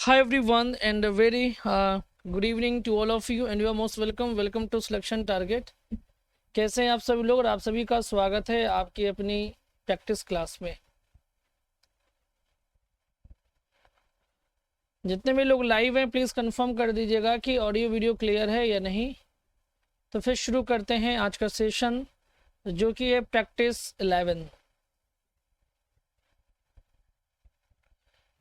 Hi everyone and a very good evening to all of you and you are most welcome to Selection Target। कैसे हैं आप सभी लोग और आप सभी का स्वागत है आपकी अपनी प्रैक्टिस क्लास में। जितने भी लोग लाइव हैं प्लीज़ कंफर्म कर दीजिएगा कि ऑडियो वीडियो क्लियर है या नहीं। तो फिर शुरू करते हैं आज का सेशन जो कि है प्रैक्टिस 11।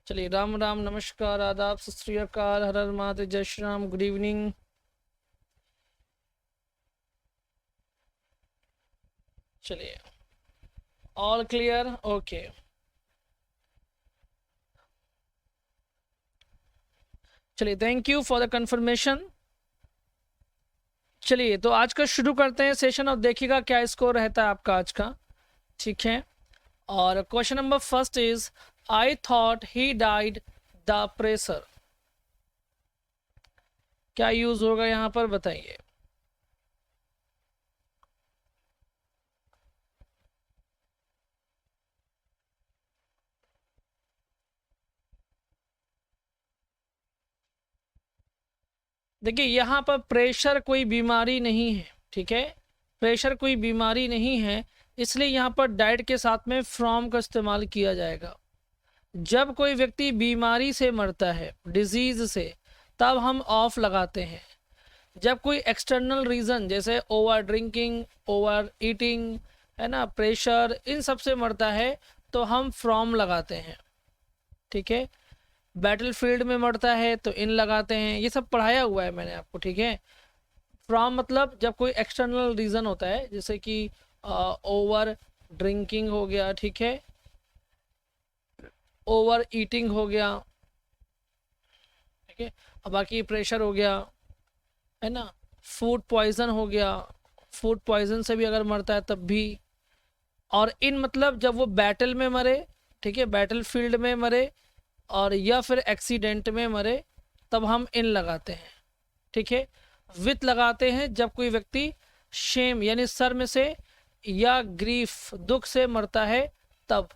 चलिए राम राम नमस्कार आदाब सत श्री अकाल हर हर महादेव जय श्री राम गुड इवनिंग। चलिए ऑल क्लियर ओके। चलिए thank you for the confirmation. चलिए तो आज का शुरू करते हैं सेशन और देखिएगा क्या स्कोर रहता है आपका आज का। ठीक है, और question number first is I thought he died the pressure. क्या यूज होगा यहाँ पर बताइए। देखिए यहाँ पर प्रेशर कोई बीमारी नहीं है, ठीक है, प्रेशर कोई बीमारी नहीं है, इसलिए यहाँ पर डाइट के साथ में फ्रॉम का इस्तेमाल किया जाएगा। जब कोई व्यक्ति बीमारी से मरता है, डिजीज से, तब हम ऑफ लगाते हैं। जब कोई एक्सटर्नल रीज़न जैसे ओवर ड्रिंकिंग, ओवर ईटिंग, है ना, प्रेशर, इन सब से मरता है तो हम फ्रॉम लगाते हैं। ठीक है, बैटल फील्ड में मरता है तो इन लगाते हैं, ये सब पढ़ाया हुआ है मैंने आपको। ठीक है, फ्रॉम मतलब जब कोई एक्सटर्नल रीज़न होता है जैसे कि ओवर ड्रिंकिंग हो गया, ठीक है, ओवर ईटिंग हो गया, ठीक है, और बाकी प्रेशर हो गया, है ना, फूड पॉइजन हो गया, फूड पॉइजन से भी अगर मरता है तब भी। और इन मतलब जब वो बैटल में मरे, ठीक है, बैटल फील्ड में मरे और या फिर एक्सीडेंट में मरे तब हम इन लगाते हैं। ठीक है, विथ लगाते हैं जब कोई व्यक्ति शेम यानी शर्म से या ग्रीफ दुख से मरता है तब।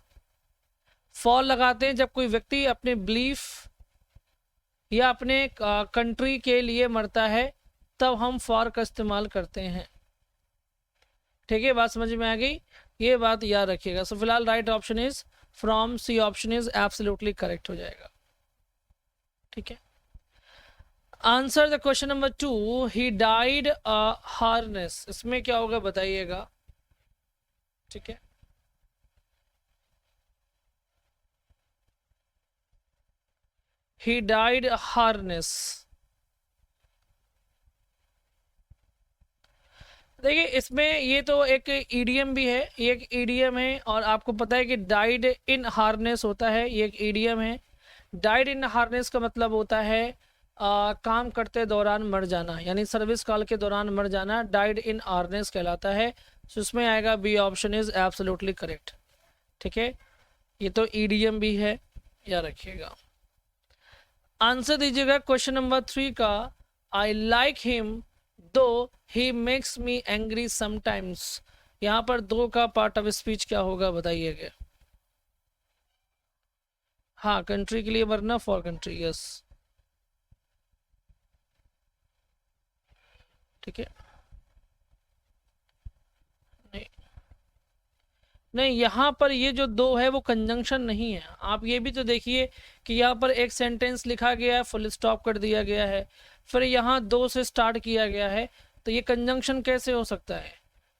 फॉर लगाते हैं जब कोई व्यक्ति अपने बिलीफ या अपने कंट्री के लिए मरता है तब हम फॉर का इस्तेमाल करते हैं। ठीक है, बात समझ में आ गई, ये बात याद रखिएगा। सो फिलहाल right option is from, C option is absolutely correct हो जाएगा। ठीक है, answer the question number 2 he died a harness, इसमें क्या होगा बताइएगा। ठीक है, ही डाइड हार्नेस। देखिए इसमें ये तो एक ईडीएम भी है, ये एक ईडीएम है और आपको पता है कि डाइड इन हार्नेस होता है, ये एक ईडीएम है। डाइड इन हार्नेस का मतलब होता है काम करते दौरान मर जाना, यानी सर्विस काल के दौरान मर जाना, डाइड इन हार्नेस कहलाता है। तो इसमें आएगा B option is absolutely correct. ठीक है, ये तो ईडीएम भी है, याद रखिएगा। आंसर दीजिएगा क्वेश्चन नंबर 3 का, आई लाइक हिम दो he makes me angry sometimes. यहाँ पर दो का पार्ट ऑफ स्पीच क्या होगा बताइएगा। हाँ, कंट्री के लिए मरना, फॉर कंट्री, यस। ठीक है, नहीं नहीं, यहाँ पर ये जो दो है वो कंजंक्शन नहीं है। आप ये भी तो देखिए कि यहाँ पर एक सेंटेंस लिखा गया है, फुल स्टॉप कर दिया गया है, फिर यहाँ दो से स्टार्ट किया गया है, तो ये कंजंक्शन कैसे हो सकता है।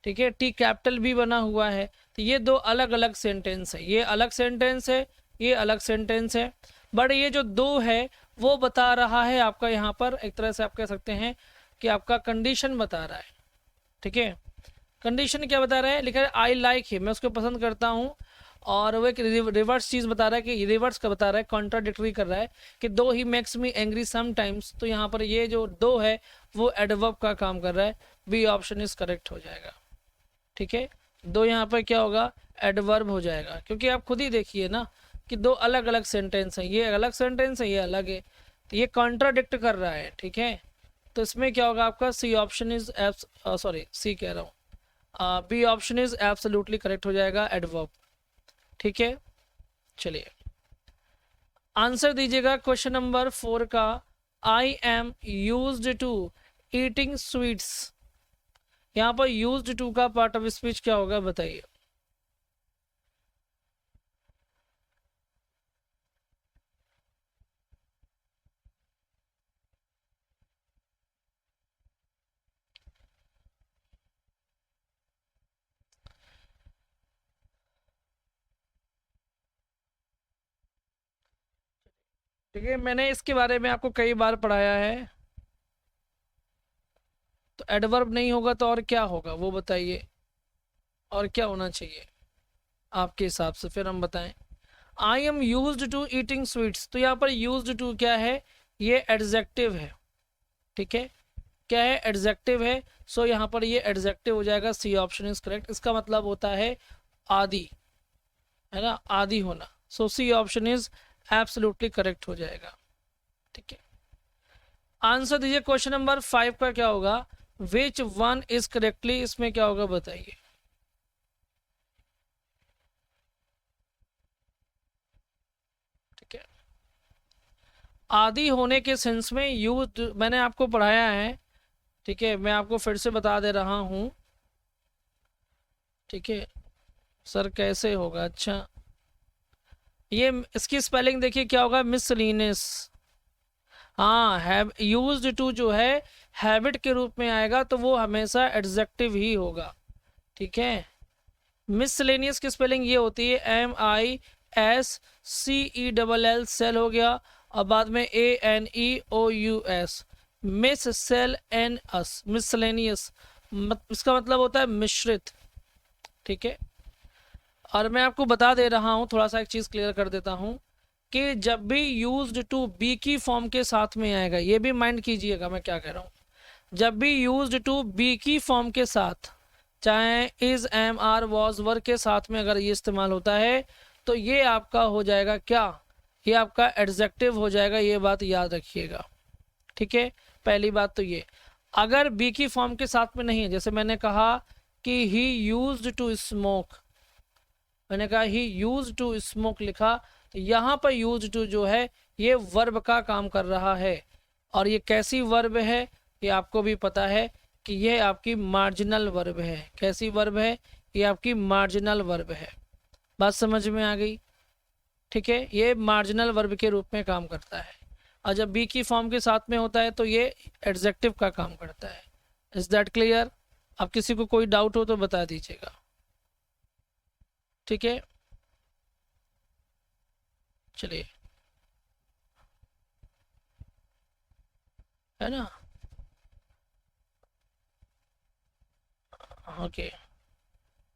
ठीक है, टी कैपिटल भी बना हुआ है, तो ये दो अलग अलग सेंटेंस है, ये अलग सेंटेंस है, ये अलग सेंटेंस है। बट ये जो दो है वो बता रहा है आपका, यहाँ पर एक तरह से आप कह सकते हैं कि आपका कंडीशन बता रहा है। ठीक है, कंडीशन क्या बता रहा है, लिखा है आई लाइक हिम, मैं उसको पसंद करता हूँ, और वो एक रिवर्स चीज़ बता रहा है कि रिवर्स का बता रहा है, कॉन्ट्राडिक्टरी कर रहा है कि दो he makes me angry sometimes. तो यहाँ पर ये जो दो है वो एडवर्ब का काम कर रहा है, बी ऑप्शन इज करेक्ट हो जाएगा। ठीक है, दो यहाँ पर क्या होगा, एडवर्ब हो जाएगा, क्योंकि आप खुद ही देखिए ना कि दो अलग अलग सेंटेंस हैं, ये अलग सेंटेंस है, ये अलग है, तो ये कॉन्ट्राडिक्ट कर रहा है। ठीक है, तो इसमें क्या होगा आपका, C option is sorry C कह रहा हूँ, B option is absolutely correct हो जाएगा, एडवर्ब। ठीक है, चलिए आंसर दीजिएगा क्वेश्चन नंबर 4 का। I am used to eating sweets, यहाँ पर यूज्ड टू का पार्ट ऑफ स्पीच क्या होगा बताइए। ठीक है, मैंने इसके बारे में आपको कई बार पढ़ाया है। तो एडवर्ब नहीं होगा तो और क्या होगा वो बताइए, और क्या होना चाहिए आपके हिसाब से, फिर हम बताएं। I am used to eating sweets, तो यहाँ पर यूज्ड टू क्या है, ये एडजेक्टिव है। ठीक है, क्या है, एडजेक्टिव है। सो यहाँ पर ये एडजेक्टिव हो जाएगा, सी ऑप्शन इज करेक्ट। इसका मतलब होता है आदि, है ना, आदि होना। So C option is absolutely correct हो जाएगा। ठीक है, आंसर दीजिए क्वेश्चन नंबर 5 का क्या होगा, विच वन इज करेक्टली, इसमें क्या होगा बताइए। ठीक है, आदि होने के सेंस में यूज मैंने आपको पढ़ाया है। ठीक है, मैं आपको फिर से बता दे रहा हूं। ठीक है सर, कैसे होगा, अच्छा ये इसकी स्पेलिंग देखिए क्या होगा, मिसलिनियस। हाँ, हैव यूज्ड टू जो है हैबिट के रूप में आएगा तो वो हमेशा एडजेक्टिव ही होगा। ठीक है, मिसलेनियस की स्पेलिंग ये होती है MISCELL, सेल हो गया, और बाद में ANEOUS, मिस सेल एन अस, मिसलेनियस इसका मतलब होता है मिश्रित। ठीक है, और मैं आपको बता दे रहा हूँ, थोड़ा सा एक चीज़ क्लियर कर देता हूँ कि जब भी यूज्ड टू बी की फॉर्म के साथ में आएगा, ये भी माइंड कीजिएगा मैं क्या कह रहा हूँ, जब भी यूज्ड टू बी की फॉर्म के साथ, चाहे is am are was were के साथ में अगर ये इस्तेमाल होता है तो ये आपका हो जाएगा क्या, ये आपका एडजेक्टिव हो जाएगा, ये बात याद रखिएगा। ठीक है, पहली बात तो ये, अगर बी की फॉर्म के साथ में नहीं है, जैसे मैंने कहा कि ही यूज्ड टू स्मोक, मैंने कहा ही यूज्ड टू स्मोक लिखा, तो यहाँ पर यूज्ड टू जो है ये वर्ब का काम कर रहा है। और ये कैसी वर्ब है, ये आपको भी पता है कि ये आपकी मार्जिनल वर्ब है। कैसी वर्ब है, ये आपकी मार्जिनल वर्ब है। बात समझ में आ गई। ठीक है, ये मार्जिनल वर्ब के रूप में काम करता है, और जब बी की फॉर्म के साथ में होता है तो ये एडजेक्टिव का काम करता है। Is that clear? अब किसी को कोई डाउट हो तो बता दीजिएगा। ठीक है, चलिए, है ना, ओके।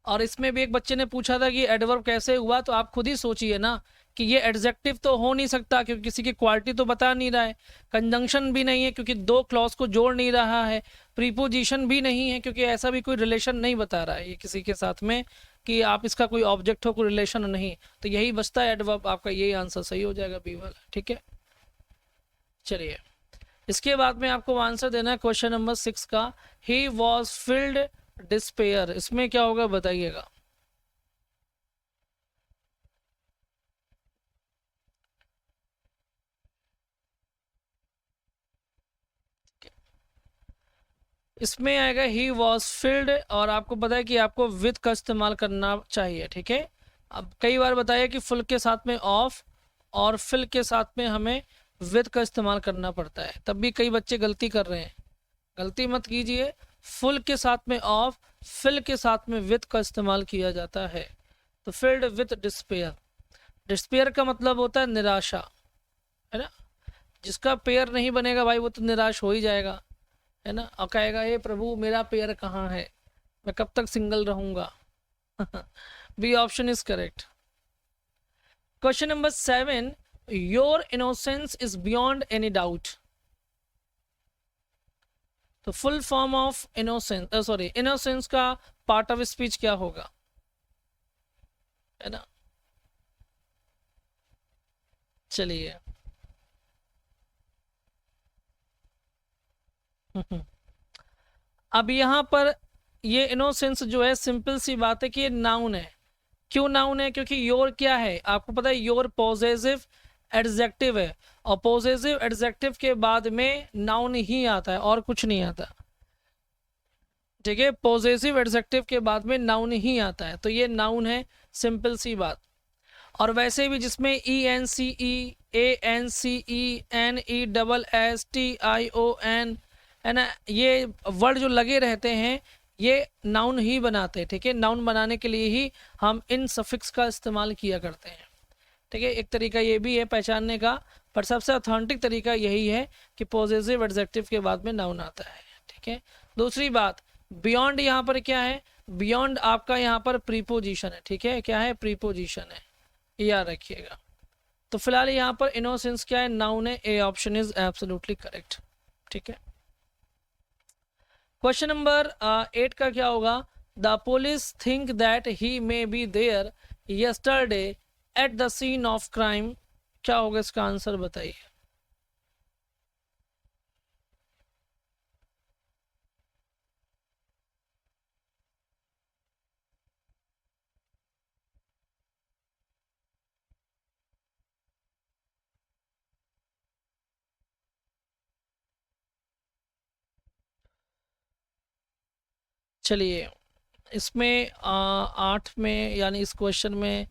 और इसमें भी एक बच्चे ने पूछा था कि एडवर्ब कैसे हुआ, तो आप खुद ही सोचिए ना कि ये एडजेक्टिव तो हो नहीं सकता क्योंकि किसी की क्वालिटी तो बता नहीं रहा है, कंजंक्शन भी नहीं है क्योंकि दो क्लॉज को जोड़ नहीं रहा है, प्रीपोजिशन भी नहीं है क्योंकि ऐसा भी कोई रिलेशन नहीं बता रहा है ये किसी के साथ में कि आप इसका कोई ऑब्जेक्ट हो, कोई रिलेशन नहीं, तो यही बचता है एडवर्ब, आपका यही आंसर सही हो जाएगा बी वाला। ठीक है, चलिए, इसके बाद में आपको आंसर देना है क्वेश्चन नंबर 6 का, ही वॉज फिल्ड डिस्पेयर, इसमें क्या होगा बताइएगा। इसमें आएगा ही वॉज फिल्ड, और आपको पता है कि आपको विद का इस्तेमाल करना चाहिए। ठीक है, अब कई बार बताया कि फुल के साथ में ऑफ और फिल के साथ में हमें विद का इस्तेमाल करना पड़ता है, तब भी कई बच्चे गलती कर रहे हैं। गलती मत कीजिए, फुल के साथ में ऑफ, फिल के साथ में विद का इस्तेमाल किया जाता है। तो फिल्ड विद डिस्पेयर, डिस्पेयर का मतलब होता है निराशा, है ना, जिसका पेयर नहीं बनेगा भाई वो तो निराश हो ही जाएगा, है ना, और कहेगा हे प्रभु मेरा पेयर कहाँ है, मैं कब तक सिंगल रहूंगा। B option is correct. Question number 7, your innocence is beyond any doubt, तो full form of innocence, sorry innocence का पार्ट ऑफ स्पीच क्या होगा, है ना, चलिए। अब यहाँ पर ये इनोसेंस जो है, सिंपल सी बात है कि ये नाउन है। क्यों नाउन है? क्योंकि योर क्या है आपको पता है, योर पॉजेसिव एडजेक्टिव है, और पोजेसिव एडजेक्टिव के बाद में नाउन ही आता है और कुछ नहीं आता, ठीक है। पोजेसिव एडजेक्टिव के बाद में नाउन ही आता है, तो ये नाउन है, सिंपल सी बात। और वैसे भी जिसमें ENCE, ANCE, NESSTION है ना, ये वर्ड जो लगे रहते हैं ये नाउन ही बनाते हैं, ठीक है। नाउन बनाने के लिए ही हम इन सफिक्स का इस्तेमाल किया करते हैं, ठीक है। एक तरीका ये भी है पहचानने का, पर सबसे ऑथेंटिक तरीका यही है कि पॉजिटिव एडजेक्टिव के बाद में नाउन आता है, ठीक है। दूसरी बात, बियॉन्ड यहाँ पर क्या है, बियॉन्ड आपका यहाँ पर प्रीपोजिशन है, ठीक है। क्या है, प्रीपोजिशन है, याद रखिएगा। तो फिलहाल यहाँ पर इनोसेंस क्या है, नाउन है, A option is absolutely correct, ठीक है। क्वेश्चन नंबर 8 का क्या होगा, the police think that he may be there yesterday at the scene of crime, क्या होगा इसका आंसर बताइए। चलिए इसमें 8 में यानी इस क्वेश्चन में,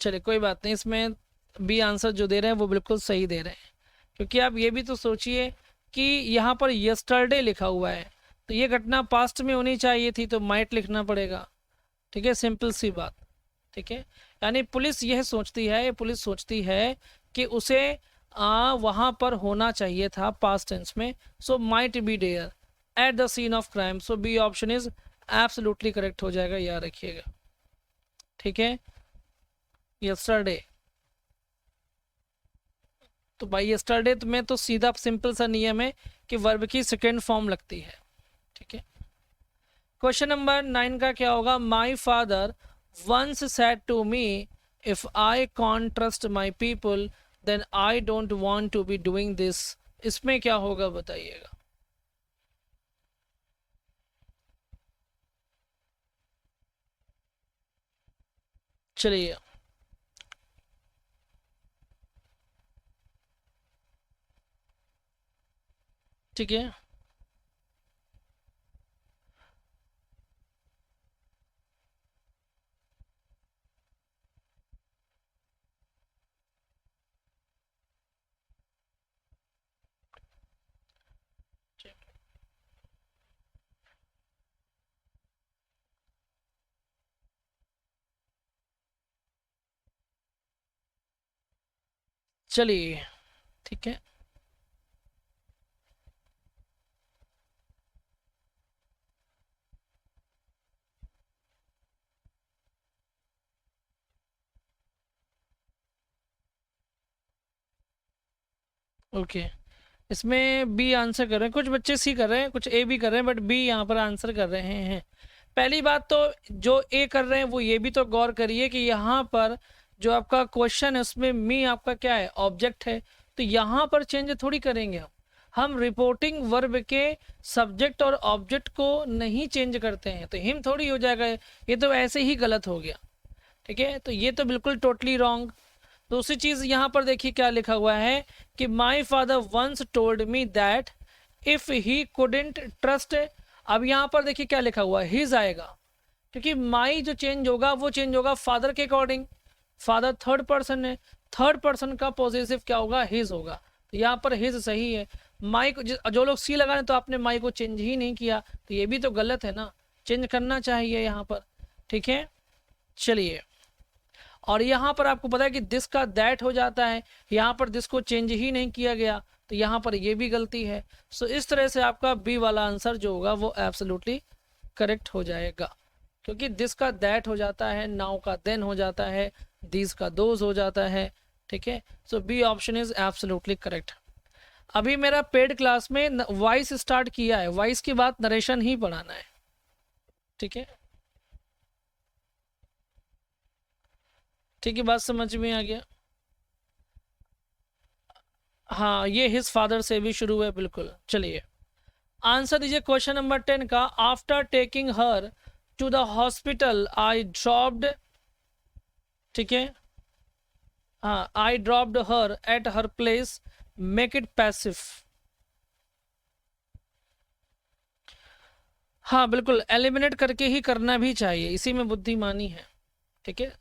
चलिए कोई बात नहीं, इसमें बी आंसर जो दे रहे हैं वो बिल्कुल सही दे रहे हैं, क्योंकि आप ये भी तो सोचिए कि यहाँ पर यस्टरडे लिखा हुआ है, तो ये घटना पास्ट में होनी चाहिए थी, तो माइट लिखना पड़ेगा, ठीक है। सिंपल सी बात, ठीक है। यानी पुलिस यह सोचती है, पुलिस सोचती है कि उसे वहाँ पर होना चाहिए था पास्ट टेंस में, so might be there at the scene of crime, so B option is absolutely correct हो जाएगा, याद रखिएगा, ठीक है। यस्टरडे, तो भाई यस्टरडे में तो सीधा सिंपल सा नियम है कि वर्ब की सेकेंड फॉर्म लगती है, ठीक है। क्वेश्चन नंबर 9 का क्या होगा, my father once said to me if I can't trust my people then I don't want to be doing this, इसमें क्या होगा बताइएगा। चलिए ठीक है, चलिए ठीक है। ओके, इसमें बी आंसर कर रहे हैं, कुछ बच्चे सी कर रहे हैं, कुछ ए भी कर रहे हैं, बट बी यहाँ पर आंसर कर रहे हैं। पहली बात तो जो ए कर रहे हैं वो ये भी तो गौर करिए कि यहाँ पर जो आपका क्वेश्चन है उसमें मी आपका क्या है, ऑब्जेक्ट है, तो यहाँ पर चेंज थोड़ी करेंगे हम रिपोर्टिंग वर्ब के सब्जेक्ट और ऑब्जेक्ट को नहीं चेंज करते हैं, तो हिम थोड़ी हो जाएगा, ये तो ऐसे ही गलत हो गया, ठीक है। तो ये तो बिल्कुल टोटली रॉन्ग। दूसरी चीज यहाँ पर देखिए क्या लिखा हुआ है कि my father once told me that if he couldn't trust, अब यहाँ पर देखिए क्या लिखा हुआ है, हिज आएगा, क्योंकि माई जो चेंज होगा वो चेंज होगा फादर के अकॉर्डिंग, फादर थर्ड पर्सन है, थर्ड पर्सन का पॉजिटिव क्या होगा, हिज होगा, तो यहाँ पर हिज सही है। माई को जो लोग सी लगा रहे तो आपने माई को चेंज ही नहीं किया, तो ये भी तो गलत है ना, चेंज करना चाहिए यहाँ पर, ठीक है। चलिए, और यहाँ पर आपको पता है कि दिस का दैट हो जाता है, यहाँ पर दिस को चेंज ही नहीं किया गया, तो यहाँ पर ये भी गलती है। सो इस तरह से आपका बी वाला आंसर जो होगा वो एब्सोल्युटली करेक्ट हो जाएगा, क्योंकि दिस का दैट हो जाता है, नाउ का देन हो जाता है, दिस का दोज हो जाता है, ठीक है। So B option is absolutely correct. अभी मेरा पेड क्लास में वॉइस स्टार्ट किया है, वॉइस की बात नरेशन ही पढ़ाना है, ठीक है। ठीक है, बात समझ में आ गया। हाँ, ये हिज फादर से भी शुरू है, बिल्कुल। चलिए आंसर दीजिए क्वेश्चन नंबर 10 का, after taking her to the hospital I dropped, ठीक है, हाँ, I dropped her at her place, make it passive. हाँ बिल्कुल, एलिमिनेट करके ही करना भी चाहिए, इसी में बुद्धिमानी है। ठीक है,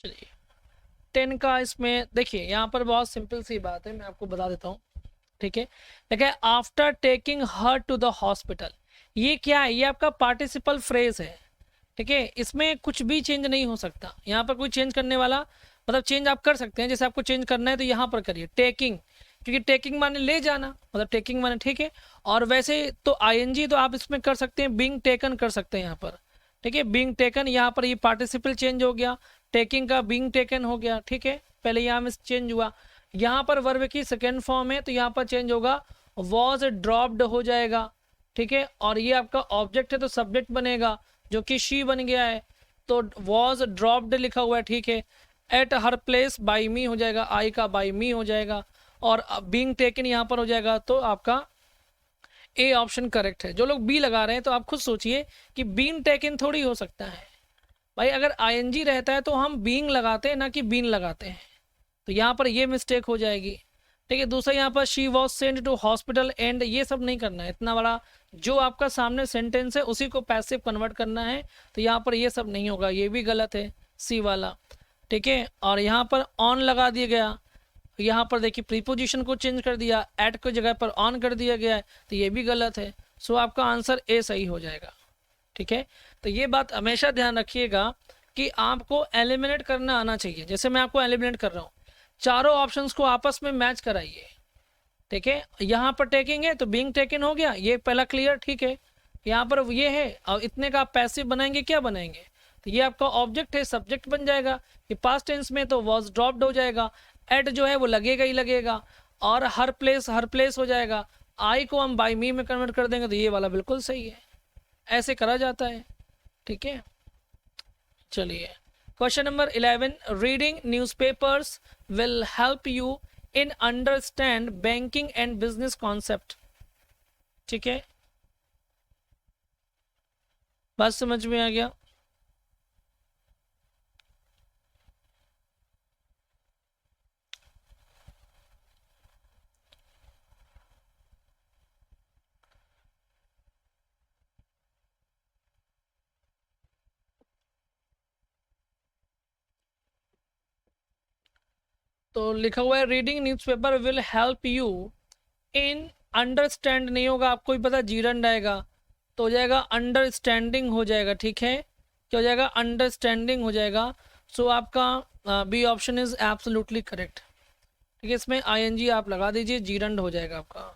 चलिए 10 का इसमें देखिए, यहाँ पर बहुत सिंपल सी बात है, मैं आपको बता देता हूँ। ठीक है, देखिए after taking her to the hospital, ये क्या है, ये आपका पार्टिसिपल फ्रेज है। ठीक है, इसमें कुछ भी चेंज नहीं हो सकता, यहाँ पर कोई चेंज करने वाला, मतलब चेंज आप कर सकते हैं, जैसे आपको चेंज करना है तो यहाँ पर करिए टेकिंग, क्योंकि टेकिंग माने ले जाना, मतलब टेकिंग माने, ठीक है। और वैसे तो आईएनजी तो आप इसमें कर सकते हैं, बीइंग टेकन कर सकते हैं यहाँ पर। ठीक है, बीइंग टेकन, यहाँ पर ये पार्टिसिपल चेंज हो गया, टेकिंग का बीइंग टेकन हो गया। ठीक है, पहले यहाँ में चेंज हुआ, यहाँ पर वर्ब की सेकेंड फॉर्म है तो यहाँ पर चेंज होगा, वॉज ड्रॉप्ड हो जाएगा। ठीक है, और ये आपका ऑब्जेक्ट है तो सब्जेक्ट बनेगा, जो कि शी बन गया है, तो वॉज ड्रॉप्ड लिखा हुआ है। ठीक है, एट हर प्लेस बाई मी हो जाएगा, आई का बाई मी हो जाएगा, और बीइंग टेकन यहाँ पर हो जाएगा, तो आपका ए ऑप्शन करेक्ट है। जो लोग बी लगा रहे हैं तो आप खुद सोचिए कि बीइंग टेकन थोड़ी हो सकता है भाई, अगर आईएनजी रहता है तो हम बीइंग लगाते हैं ना कि बीन लगाते हैं, तो यहाँ पर ये मिस्टेक हो जाएगी। ठीक है, दूसरा यहाँ पर she was sent to hospital and, ये सब नहीं करना है, इतना बड़ा जो आपका सामने सेंटेंस है उसी को पैसिव कन्वर्ट करना है, तो यहाँ पर ये सब नहीं होगा, ये भी गलत है सी वाला। ठीक है, और यहाँ पर ऑन लगा दिया गया, यहाँ पर देखिए प्रीपोजिशन को चेंज कर दिया, एट की जगह पर ऑन कर दिया गया है, तो ये भी गलत है। सो आपका आंसर ए सही हो जाएगा। ठीक है, तो ये बात हमेशा ध्यान रखिएगा कि आपको एलिमिनेट करना आना चाहिए, जैसे मैं आपको एलिमिनेट कर रहा हूँ, चारों ऑप्शंस को आपस में मैच कराइए। ठीक है, यहाँ पर टेकिंग है तो बीइंग टेकन हो गया, ये पहला क्लियर। ठीक है, यहाँ पर ये है, और इतने का आप पैसिव बनाएंगे, क्या बनाएंगे, तो ये आपका ऑब्जेक्ट है, सब्जेक्ट बन जाएगा, कि पास्ट टेंस में तो वॉज ड्रॉप्ड हो जाएगा, एट जो है वो लगेगा ही लगेगा, और हर प्लेस हो जाएगा, आई को हम बाई मी में कन्वर्ट कर देंगे, तो ये वाला बिल्कुल सही है, ऐसे करा जाता है। ठीक है, चलिए question number 11, reading newspapers will help you in understand banking and business concept. ठीक है, बात समझ में आ गया। तो लिखा हुआ है reading newspaper will help you in, understand नहीं होगा, आपको भी पता जीरंड आएगा, तो हो जाएगा अंडरस्टैंडिंग हो जाएगा। ठीक है, क्या हो जाएगा, अंडरस्टैंडिंग हो जाएगा। सो आपका B option is absolutely correct. ठीक है, इसमें आईएनजी आप लगा दीजिए, जीरंड हो जाएगा आपका।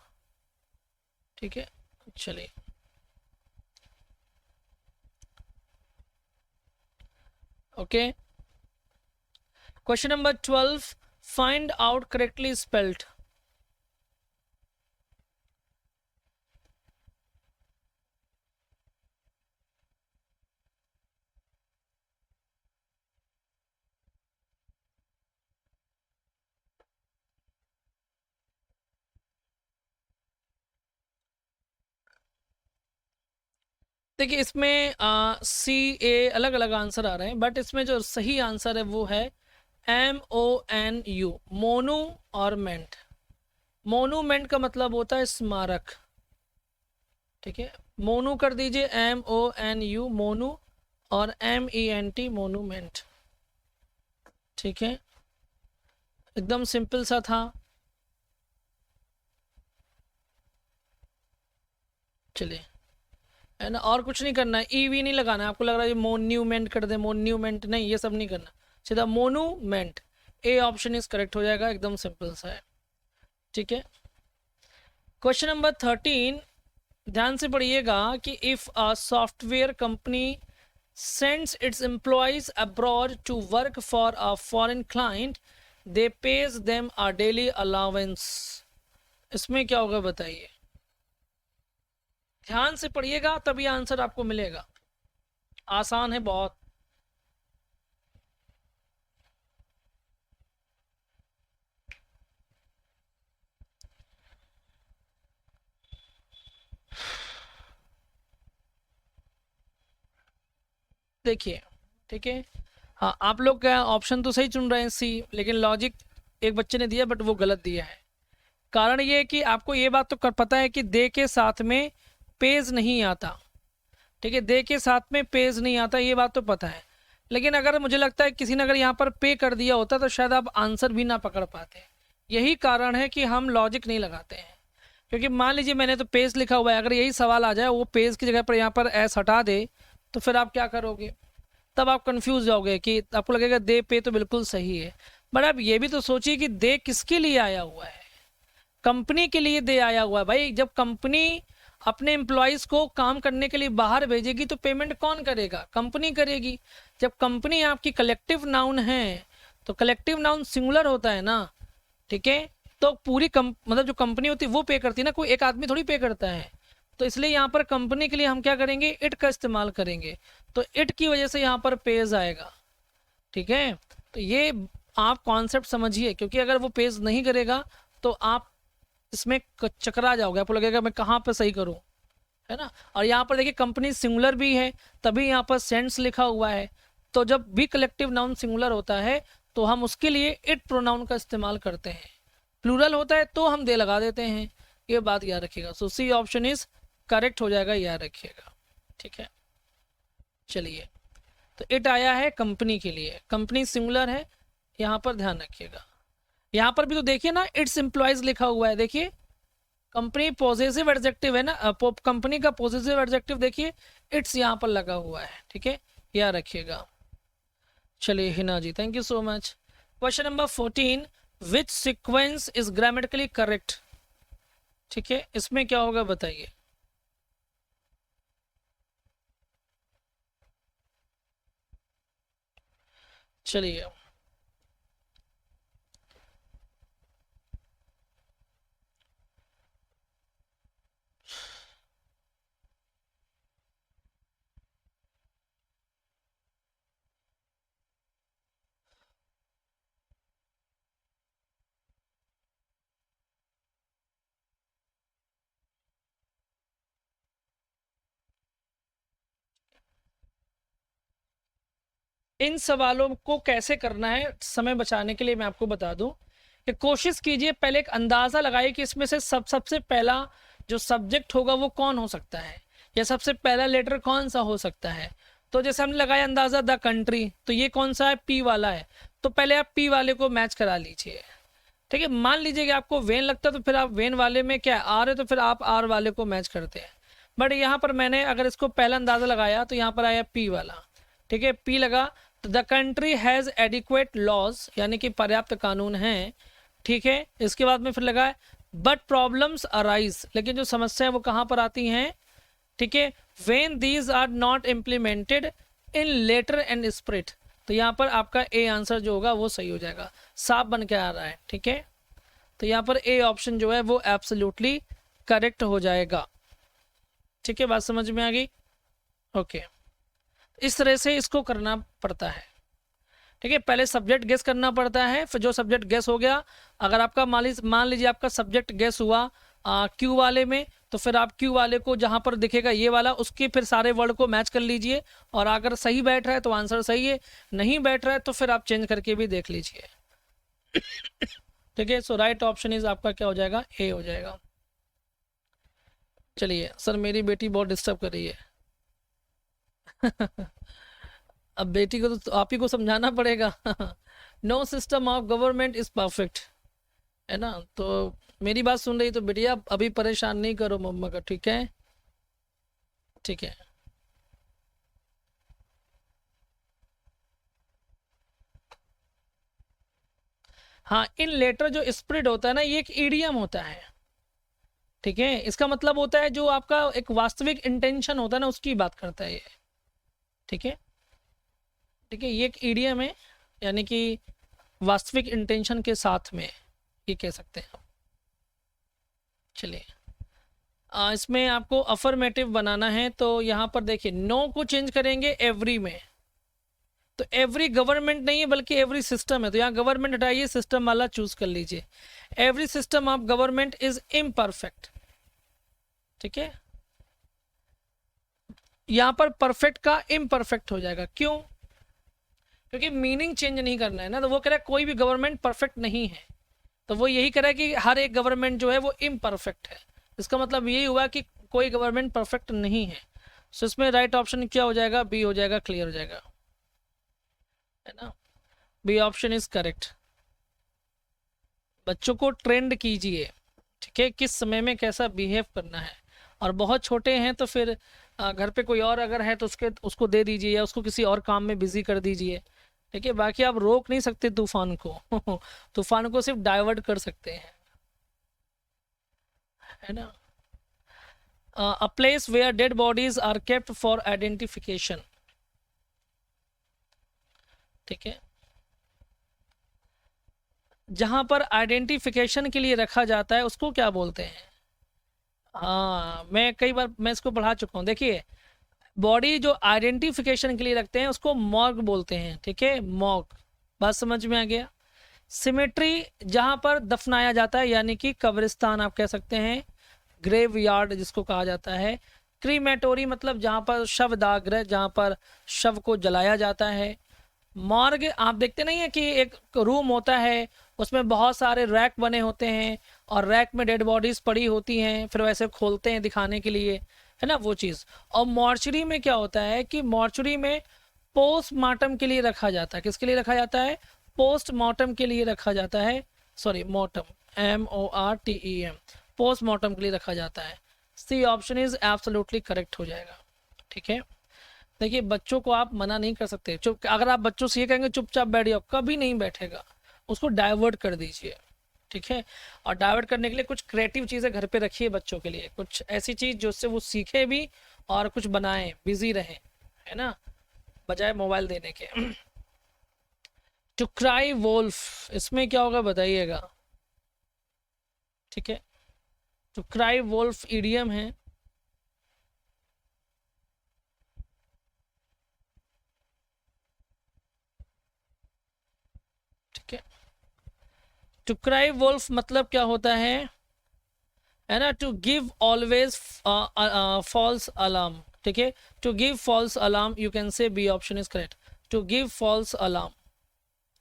ठीक है, चलिए okay, question number 12, find out correctly spelled. देखिए इसमें सी ए अलग अलग आंसर आ रहे हैं, बट इसमें जो सही आंसर है वो है MONU, मोनू और मेंट। मोनूमेंट का मतलब होता है स्मारक। ठीक है, मोनू कर दीजिए MONU मोनू, और MENT मोनूमेंट। ठीक है, एकदम सिंपल सा था। चलिए, है ना, और कुछ नहीं करना है, EV नहीं लगाना है, आपको लग रहा है मोन्यूमेंट कर दे, मोन्यूमेंट नहीं, ये सब नहीं करना, सीधा monument, A option is correct हो जाएगा, एकदम सिंपल सा है। ठीक है, क्वेश्चन नंबर 13, ध्यान से पढ़िएगा कि if a software company sends its employees abroad to work for a foreign client, they pays them a daily allowance. इसमें क्या होगा बताइए, ध्यान से पढ़िएगा तभी आंसर आपको मिलेगा, आसान है बहुत। देखिए ठीक है, हाँ आप लोग का ऑप्शन तो सही चुन रहे हैं सी, लेकिन लॉजिक एक बच्चे ने दिया बट वो गलत दिया है। कारण ये है कि आपको ये बात तो कर पता है कि दे के साथ में पेज नहीं आता, ठीक है, दे के साथ में पेज नहीं आता, ये बात तो पता है। लेकिन अगर मुझे लगता है किसी ने अगर यहाँ पर पे कर दिया होता तो शायद आप आंसर भी ना पकड़ पाते। यही कारण है कि हम लॉजिक नहीं लगाते हैं, क्योंकि मान लीजिए मैंने तो पेज लिखा हुआ है, अगर यही सवाल आ जाए वो पेज की जगह पर यहाँ पर एस हटा दे तो फिर आप क्या करोगे, तब आप कंफ्यूज जाओगे कि आपको लगेगा दे पे तो बिल्कुल सही है। बट आप ये भी तो सोचिए कि दे किसके लिए आया हुआ है, कंपनी के लिए दे आया हुआ है। भाई जब कंपनी अपने एम्प्लॉयज़ को काम करने के लिए बाहर भेजेगी तो पेमेंट कौन करेगा, कंपनी करेगी। जब कंपनी आपकी कलेक्टिव नाउन है तो कलेक्टिव नाउन सिंगुलर होता है ना, ठीक है, तो पूरी मतलब जो कंपनी होती है वो पे करती है ना, कोई एक आदमी थोड़ी पे करता है। तो इसलिए यहाँ पर कंपनी के लिए हम क्या करेंगे, इट का इस्तेमाल करेंगे, तो इट की वजह से यहाँ पर पेज आएगा, ठीक है। तो ये आप कॉन्सेप्ट समझिए, क्योंकि अगर वो पेज नहीं करेगा तो आप इसमें चकरा जाओगे, आपको लगेगा मैं कहाँ पे सही करूँ, है ना। और यहाँ पर देखिए कंपनी सिंगुलर भी है तभी यहाँ पर सेंट्स लिखा हुआ है, तो जब भी कलेक्टिव नाउन सिंगुलर होता है तो हम उसके लिए इट प्रोनाउन का इस्तेमाल करते हैं, प्लूरल होता है तो हम दे लगा देते हैं, ये बात याद रखिएगा। सो सी ऑप्शन इज करेक्ट हो जाएगा, याद रखिएगा, ठीक है। चलिए, तो इट आया है कंपनी के लिए, कंपनी सिंगुलर है, यहाँ पर ध्यान रखिएगा। यहाँ पर भी तो देखिए ना इट्स एम्प्लॉयज लिखा हुआ है, देखिए कंपनी पॉजिटिव एडजेक्टिव है ना, कंपनी का पॉजिटिव एडजेक्टिव देखिए इट्स यहाँ पर लगा हुआ है, ठीक है, याद रखिएगा। चलिए Hina ji, thank you so much. Question number 14, which sequence is grammatically correct, ठीक है, इसमें क्या होगा बताइए। चलिए, इन सवालों को कैसे करना है समय बचाने के लिए मैं आपको बता दूं कि कोशिश कीजिए पहले एक अंदाज़ा लगाइए कि इसमें से सबसे पहला जो सब्जेक्ट होगा वो कौन हो सकता है, या सबसे पहला लेटर कौन सा हो सकता है। तो जैसे हमने लगाया अंदाज़ा द कंट्री, तो ये कौन सा है, पी वाला है, तो पहले आप पी वाले को मैच करा लीजिए, ठीक है। मान लीजिए कि आपको वेन लगता है तो फिर आप वेन वाले में क्या आर है तो फिर आप आर वाले को मैच करते हैं। बट यहाँ पर मैंने अगर इसको पहला अंदाज़ा लगाया तो यहाँ पर आया पी वाला, ठीक है, पी लगा तो the country has adequate laws, यानी कि पर्याप्त कानून हैं, ठीक है। इसके बाद में फिर लगा बट प्रॉब्लम्स अराइज, लेकिन जो समस्या है वो कहाँ पर आती हैं, ठीक है, when these are not implemented in letter and spirit, तो यहाँ पर आपका ए आंसर जो होगा वो सही हो जाएगा, साफ बन के आ रहा है, ठीक है। तो यहाँ पर ए ऑप्शन जो है वो एब्सोल्युटली करेक्ट हो जाएगा, ठीक है, बात समझ में आ गई, ओके। इस तरह से इसको करना पड़ता है, ठीक है। पहले सब्जेक्ट गेस करना पड़ता है, फिर जो सब्जेक्ट गेस हो गया, अगर आपका मान लीजिए आपका सब्जेक्ट गेस हुआ क्यू वाले में, तो फिर आप क्यू वाले को जहाँ पर दिखेगा ये वाला, उसके फिर सारे वर्ड को मैच कर लीजिए, और अगर सही बैठ रहा है तो आंसर सही है, नहीं बैठ रहा है तो फिर आप चेंज करके भी देख लीजिए, ठीक है। सो राइट ऑप्शन इज आपका क्या हो जाएगा, ए हो जाएगा। चलिए सर, मेरी बेटी बहुत डिस्टर्ब कर रही है अब बेटी को तो आप ही को समझाना पड़ेगा no system of government is perfect, है ना। तो मेरी बात सुन रही तो बेटिया अभी परेशान नहीं करो मम्मा का, ठीक है, ठीक है। हाँ, इन लेटर जो स्प्रिड होता है ना, ये एक ईडियम होता है, ठीक है। इसका मतलब होता है जो आपका एक वास्तविक इंटेंशन होता है ना, उसकी बात करता है ये, ठीक है। ठीक है, ये एक ईडियम है, यानी कि वास्तविक इंटेंशन के साथ में, ये कह सकते हैं। चलिए इसमें आपको अफर्मेटिव बनाना है, तो यहाँ पर देखिए नो को चेंज करेंगे एवरी में, तो एवरी गवर्नमेंट नहीं है बल्कि एवरी सिस्टम है, तो यहाँ गवर्नमेंट हटाइए, सिस्टम वाला चूज कर लीजिए। Every system of government is imperfect. ठीक है, यहाँ पर परफेक्ट का इम्परफेक्ट हो जाएगा, क्यों? क्योंकि मीनिंग चेंज नहीं करना है ना, तो वो कह रहा है कोई भी गवर्नमेंट परफेक्ट नहीं है, तो वो यही कह रहा है कि हर एक गवर्नमेंट जो है वो इम्परफेक्ट है। इसका मतलब यही हुआ कि कोई गवर्नमेंट परफेक्ट नहीं है। सो इसमें राइट ऑप्शन क्या हो जाएगा? बी हो जाएगा, क्लियर हो जाएगा, है ना। B option is correct. बच्चों को ट्रेंड कीजिए, ठीक है, किस समय में कैसा बिहेव करना है। और बहुत छोटे हैं तो फिर घर पे कोई और अगर है तो उसको दे दीजिए, या उसको किसी और काम में बिजी कर दीजिए, ठीक है। बाकी आप रोक नहीं सकते तूफान को तूफान को सिर्फ डाइवर्ट कर सकते हैं, है ना। A place where dead bodies are kept for identification. ठीक है, जहां पर आइडेंटिफिकेशन के लिए रखा जाता है उसको क्या बोलते हैं? हाँ, मैं कई बार मैं इसको पढ़ा चुका हूँ। देखिए, बॉडी जो आइडेंटिफिकेशन के लिए रखते हैं उसको मॉर्ग बोलते हैं, ठीक है, मॉर्ग। बात समझ में आ गया। सिमेट्री जहां पर दफनाया जाता है, यानी कि कब्रिस्तान आप कह सकते हैं, ग्रेव यार्ड जिसको कहा जाता है। क्रीमेटोरी मतलब जहां पर शवदाह, जहां पर शव को जलाया जाता है। मॉर्ग आप देखते नहीं है कि एक रूम होता है, उसमें बहुत सारे रैक बने होते हैं और रैक में डेड बॉडीज पड़ी होती हैं, फिर वैसे खोलते हैं दिखाने के लिए, है ना, वो चीज़। और मॉर्चरी में क्या होता है कि मॉर्चरी में पोस्टमार्टम के लिए रखा जाता है। किसके लिए रखा जाता है? पोस्टमार्टम के लिए रखा जाता है, सॉरी मोर्टम, MORTEM, पोस्टमार्टम के लिए रखा जाता है। C option is absolutely correct हो जाएगा। ठीक है, देखिए बच्चों को आप मना नहीं कर सकते। चुप, अगर आप बच्चों से ये कहेंगे चुपचाप बैठ जाओ, कभी नहीं बैठेगा, उसको डाइवर्ट कर दीजिए, ठीक है। और डाइवर्ट करने के लिए कुछ क्रिएटिव चीज़ें घर पे रखिए बच्चों के लिए, कुछ ऐसी चीज़ जिससे वो सीखे भी और कुछ बनाएं, बिजी रहें, है ना, बजाय मोबाइल देने के। टू क्राई वोल्फ, इसमें क्या होगा बताइएगा, ठीक है। टू क्राई वोल्फ इडियम है, ठीक है। टू क्राई वोल्फ मतलब क्या होता है ना, to give always false alarm, ठीक है। To give false alarm, you can say B option is correct, to give false alarm,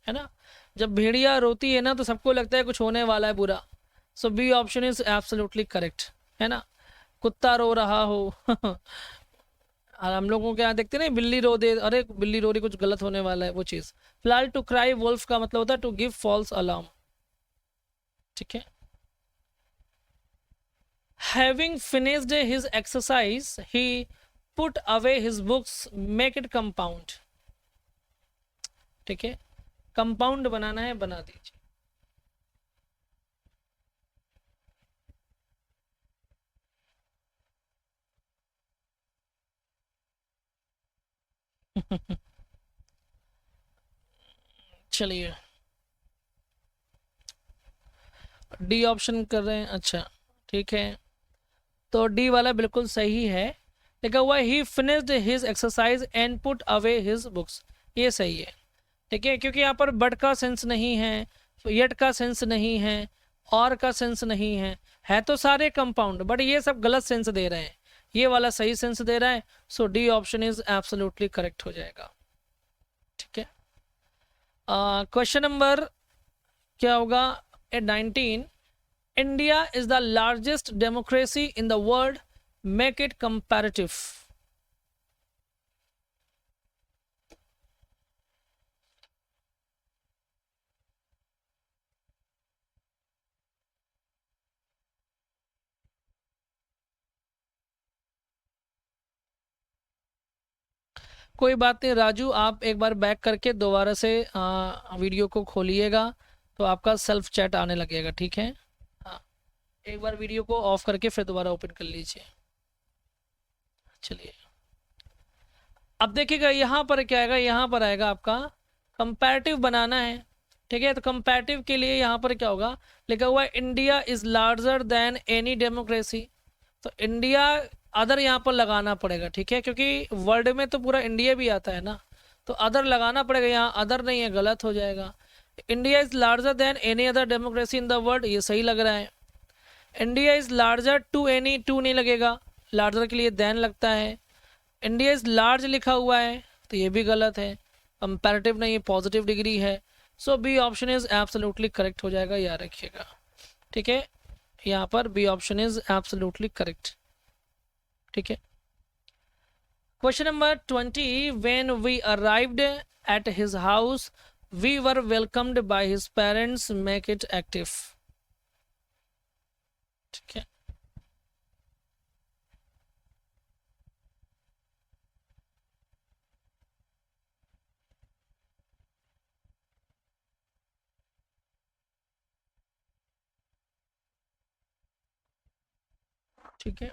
है ना। जब भेड़िया रोती है ना तो सबको लगता है कुछ होने वाला है बुरा, so B option is absolutely correct, है ना। कुत्ता रो रहा हो और हम लोगों के यहाँ देखते ना बिल्ली रो दे, अरे बिल्ली रो रही, कुछ गलत होने वाला है, वो चीज़। फिलहाल टू क्राई वोल्फ का मतलब होता है टू गिव फॉल्स अलार्म, ठीक है। Having finished his exercise, he put away his books, make it compound, ठीक है। कंपाउंड बनाना है, बना दीजिए। चलिए डी ऑप्शन कर रहे हैं, अच्छा ठीक है, तो डी वाला बिल्कुल सही है। लिखा हुआ ही finished his exercise and put away his books, ये सही है, ठीक है। क्योंकि यहाँ पर बट का सेंस नहीं है, येट का सेंस नहीं है, और का सेंस नहीं है तो सारे कंपाउंड, बट ये सब गलत सेंस दे रहे हैं, ये वाला सही सेंस दे रहा है। So D option is absolutely correct हो जाएगा, ठीक है। क्वेश्चन नंबर क्या होगा? 19, India is the largest democracy in the world, make it comparative. कोई बात नहीं राजू, आप एक बार बैक करके दोबारा से वीडियो को खोलिएगा तो आपका सेल्फ चैट आने लगेगा, ठीक है। हाँ, एक बार वीडियो को ऑफ करके फिर दोबारा ओपन कर लीजिए। चलिए, अब देखिएगा यहाँ पर क्या आएगा, यहाँ पर आएगा आपका कंपैरेटिव बनाना है, ठीक है। तो कंपैरेटिव के लिए यहाँ पर क्या होगा, लिखा हुआ है India is larger than any democracy. तो इंडिया अदर यहाँ पर लगाना पड़ेगा, ठीक है, क्योंकि वर्ल्ड में तो पूरा इंडिया भी आता है ना, तो अदर लगाना पड़ेगा, यहाँ अदर नहीं है, गलत हो जाएगा। India is larger than any other democracy in the world, ये सही लग रहा है। India is larger to any, to नहीं लगेगा, लार्जर के लिए देन लगता है। इंडिया इज लार्ज लिखा हुआ है तो ये भी गलत है, कंपैरेटिव नहीं है, पॉजिटिव डिग्री है। So B option is absolutely correct हो जाएगा, याद रखिएगा, ठीक है। यहाँ पर B option is absolutely correct, ठीक है। Question number 20, when we arrived at his house we were welcomed by his parents, make it active, ठीक है। ठीक है,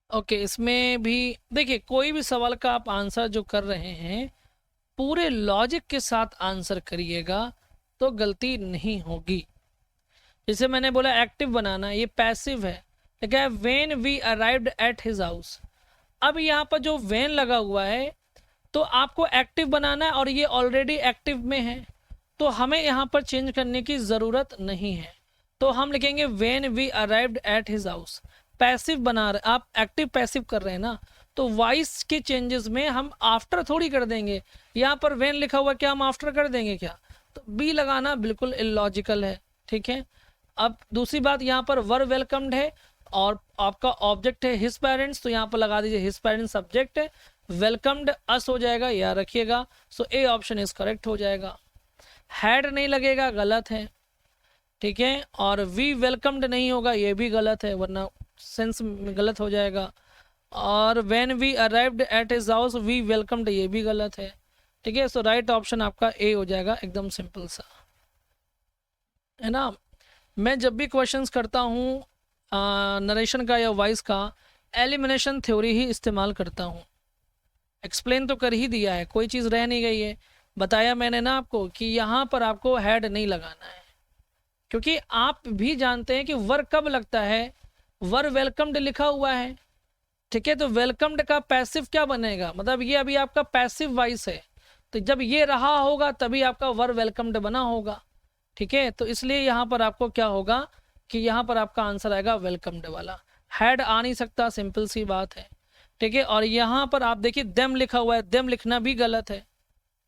ओके। इसमें भी देखिए, कोई भी सवाल का आप आंसर जो कर रहे हैं पूरे लॉजिक के साथ आंसर करिएगा तो गलती नहीं होगी। जैसे मैंने बोला एक्टिव बनाना, ये पैसिव है, ठीक है। When we arrived at his house, अब यहाँ पर जो व्हेन लगा हुआ है तो आपको एक्टिव बनाना है और ये ऑलरेडी एक्टिव में है, तो हमें यहाँ पर चेंज करने की ज़रूरत नहीं है। तो हम लिखेंगे when we arrived at his house. Passive बना रहे, आप एक्टिव पैसिव कर रहे हैं ना, तो वॉइस के चेंजेस में हम आफ्टर थोड़ी कर देंगे। यहाँ पर व्हेन लिखा हुआ, क्या हम आफ्टर कर देंगे क्या? तो बी लगाना बिल्कुल इलॉजिकल है, ठीक है। अब दूसरी बात, यहाँ पर वर वेलकम्ड है और आपका ऑब्जेक्ट है हिज पेरेंट्स, तो यहाँ पर लगा दीजिए हिज पेरेंट्स सब्जेक्ट है, वेलकम्ड अस हो जाएगा, याद रखिएगा। सो ए ऑप्शन इज करेक्ट हो जाएगा। हैड नहीं लगेगा, गलत है, ठीक है। और वी वेलकम्ड नहीं होगा, ये भी गलत है, वरना सेंस गलत हो जाएगा। और when we arrived at his house we welcomed, ये भी गलत है, ठीक है। सो राइट ऑप्शन आपका ए हो जाएगा, एकदम सिंपल सा, है ना। मैं जब भी क्वेश्चंस करता हूँ नरेशन का या वॉइस का, एलिमिनेशन थ्योरी ही इस्तेमाल करता हूँ। एक्सप्लेन तो कर ही दिया है, कोई चीज़ रह नहीं गई है। बताया मैंने ना आपको कि यहाँ पर आपको हैड नहीं लगाना है, क्योंकि आप भी जानते हैं कि वर कब लगता है, वर वेलकम्ड लिखा हुआ है, ठीक है। तो वेलकम्ड का पैसिव क्या बनेगा, मतलब ये अभी आपका पैसिव वॉइस है, तो जब ये रहा होगा तभी आपका वर वेलकम्ड बना होगा, ठीक है। तो इसलिए यहाँ पर आपको क्या होगा कि यहाँ पर आपका आंसर आएगा वेलकम्ड वाला, हैड आ नहीं सकता, सिंपल सी बात है, ठीक है। और यहाँ पर आप देखिए देम लिखा हुआ है, देम लिखना भी गलत है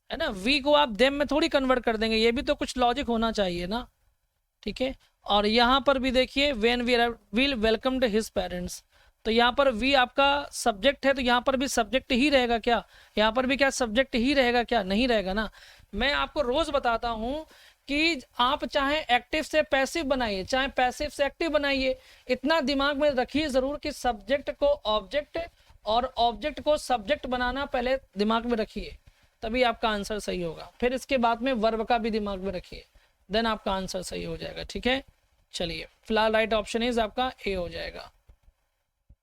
ना। वी को आप देम में थोड़ी कन्वर्ट कर देंगे, ये भी तो कुछ लॉजिक होना चाहिए ना, ठीक है। और यहाँ पर भी देखिए when we will welcomed his parents, तो यहाँ पर वी आपका सब्जेक्ट है, तो यहाँ पर भी सब्जेक्ट ही रहेगा क्या, यहाँ पर भी क्या सब्जेक्ट ही रहेगा क्या, नहीं रहेगा ना। मैं आपको रोज बताता हूँ कि आप चाहे एक्टिव से पैसिव बनाइए, चाहे पैसिव से एक्टिव बनाइए, इतना दिमाग में रखिए जरूर कि सब्जेक्ट को ऑब्जेक्ट और ऑब्जेक्ट को सब्जेक्ट बनाना पहले दिमाग में रखिए, तभी आपका आंसर सही होगा। फिर इसके बाद में वर्ब का भी दिमाग में रखिए, देन आपका आंसर सही हो जाएगा, ठीक है। चलिए फिलहाल राइट ऑप्शन इज आपका ए हो जाएगा,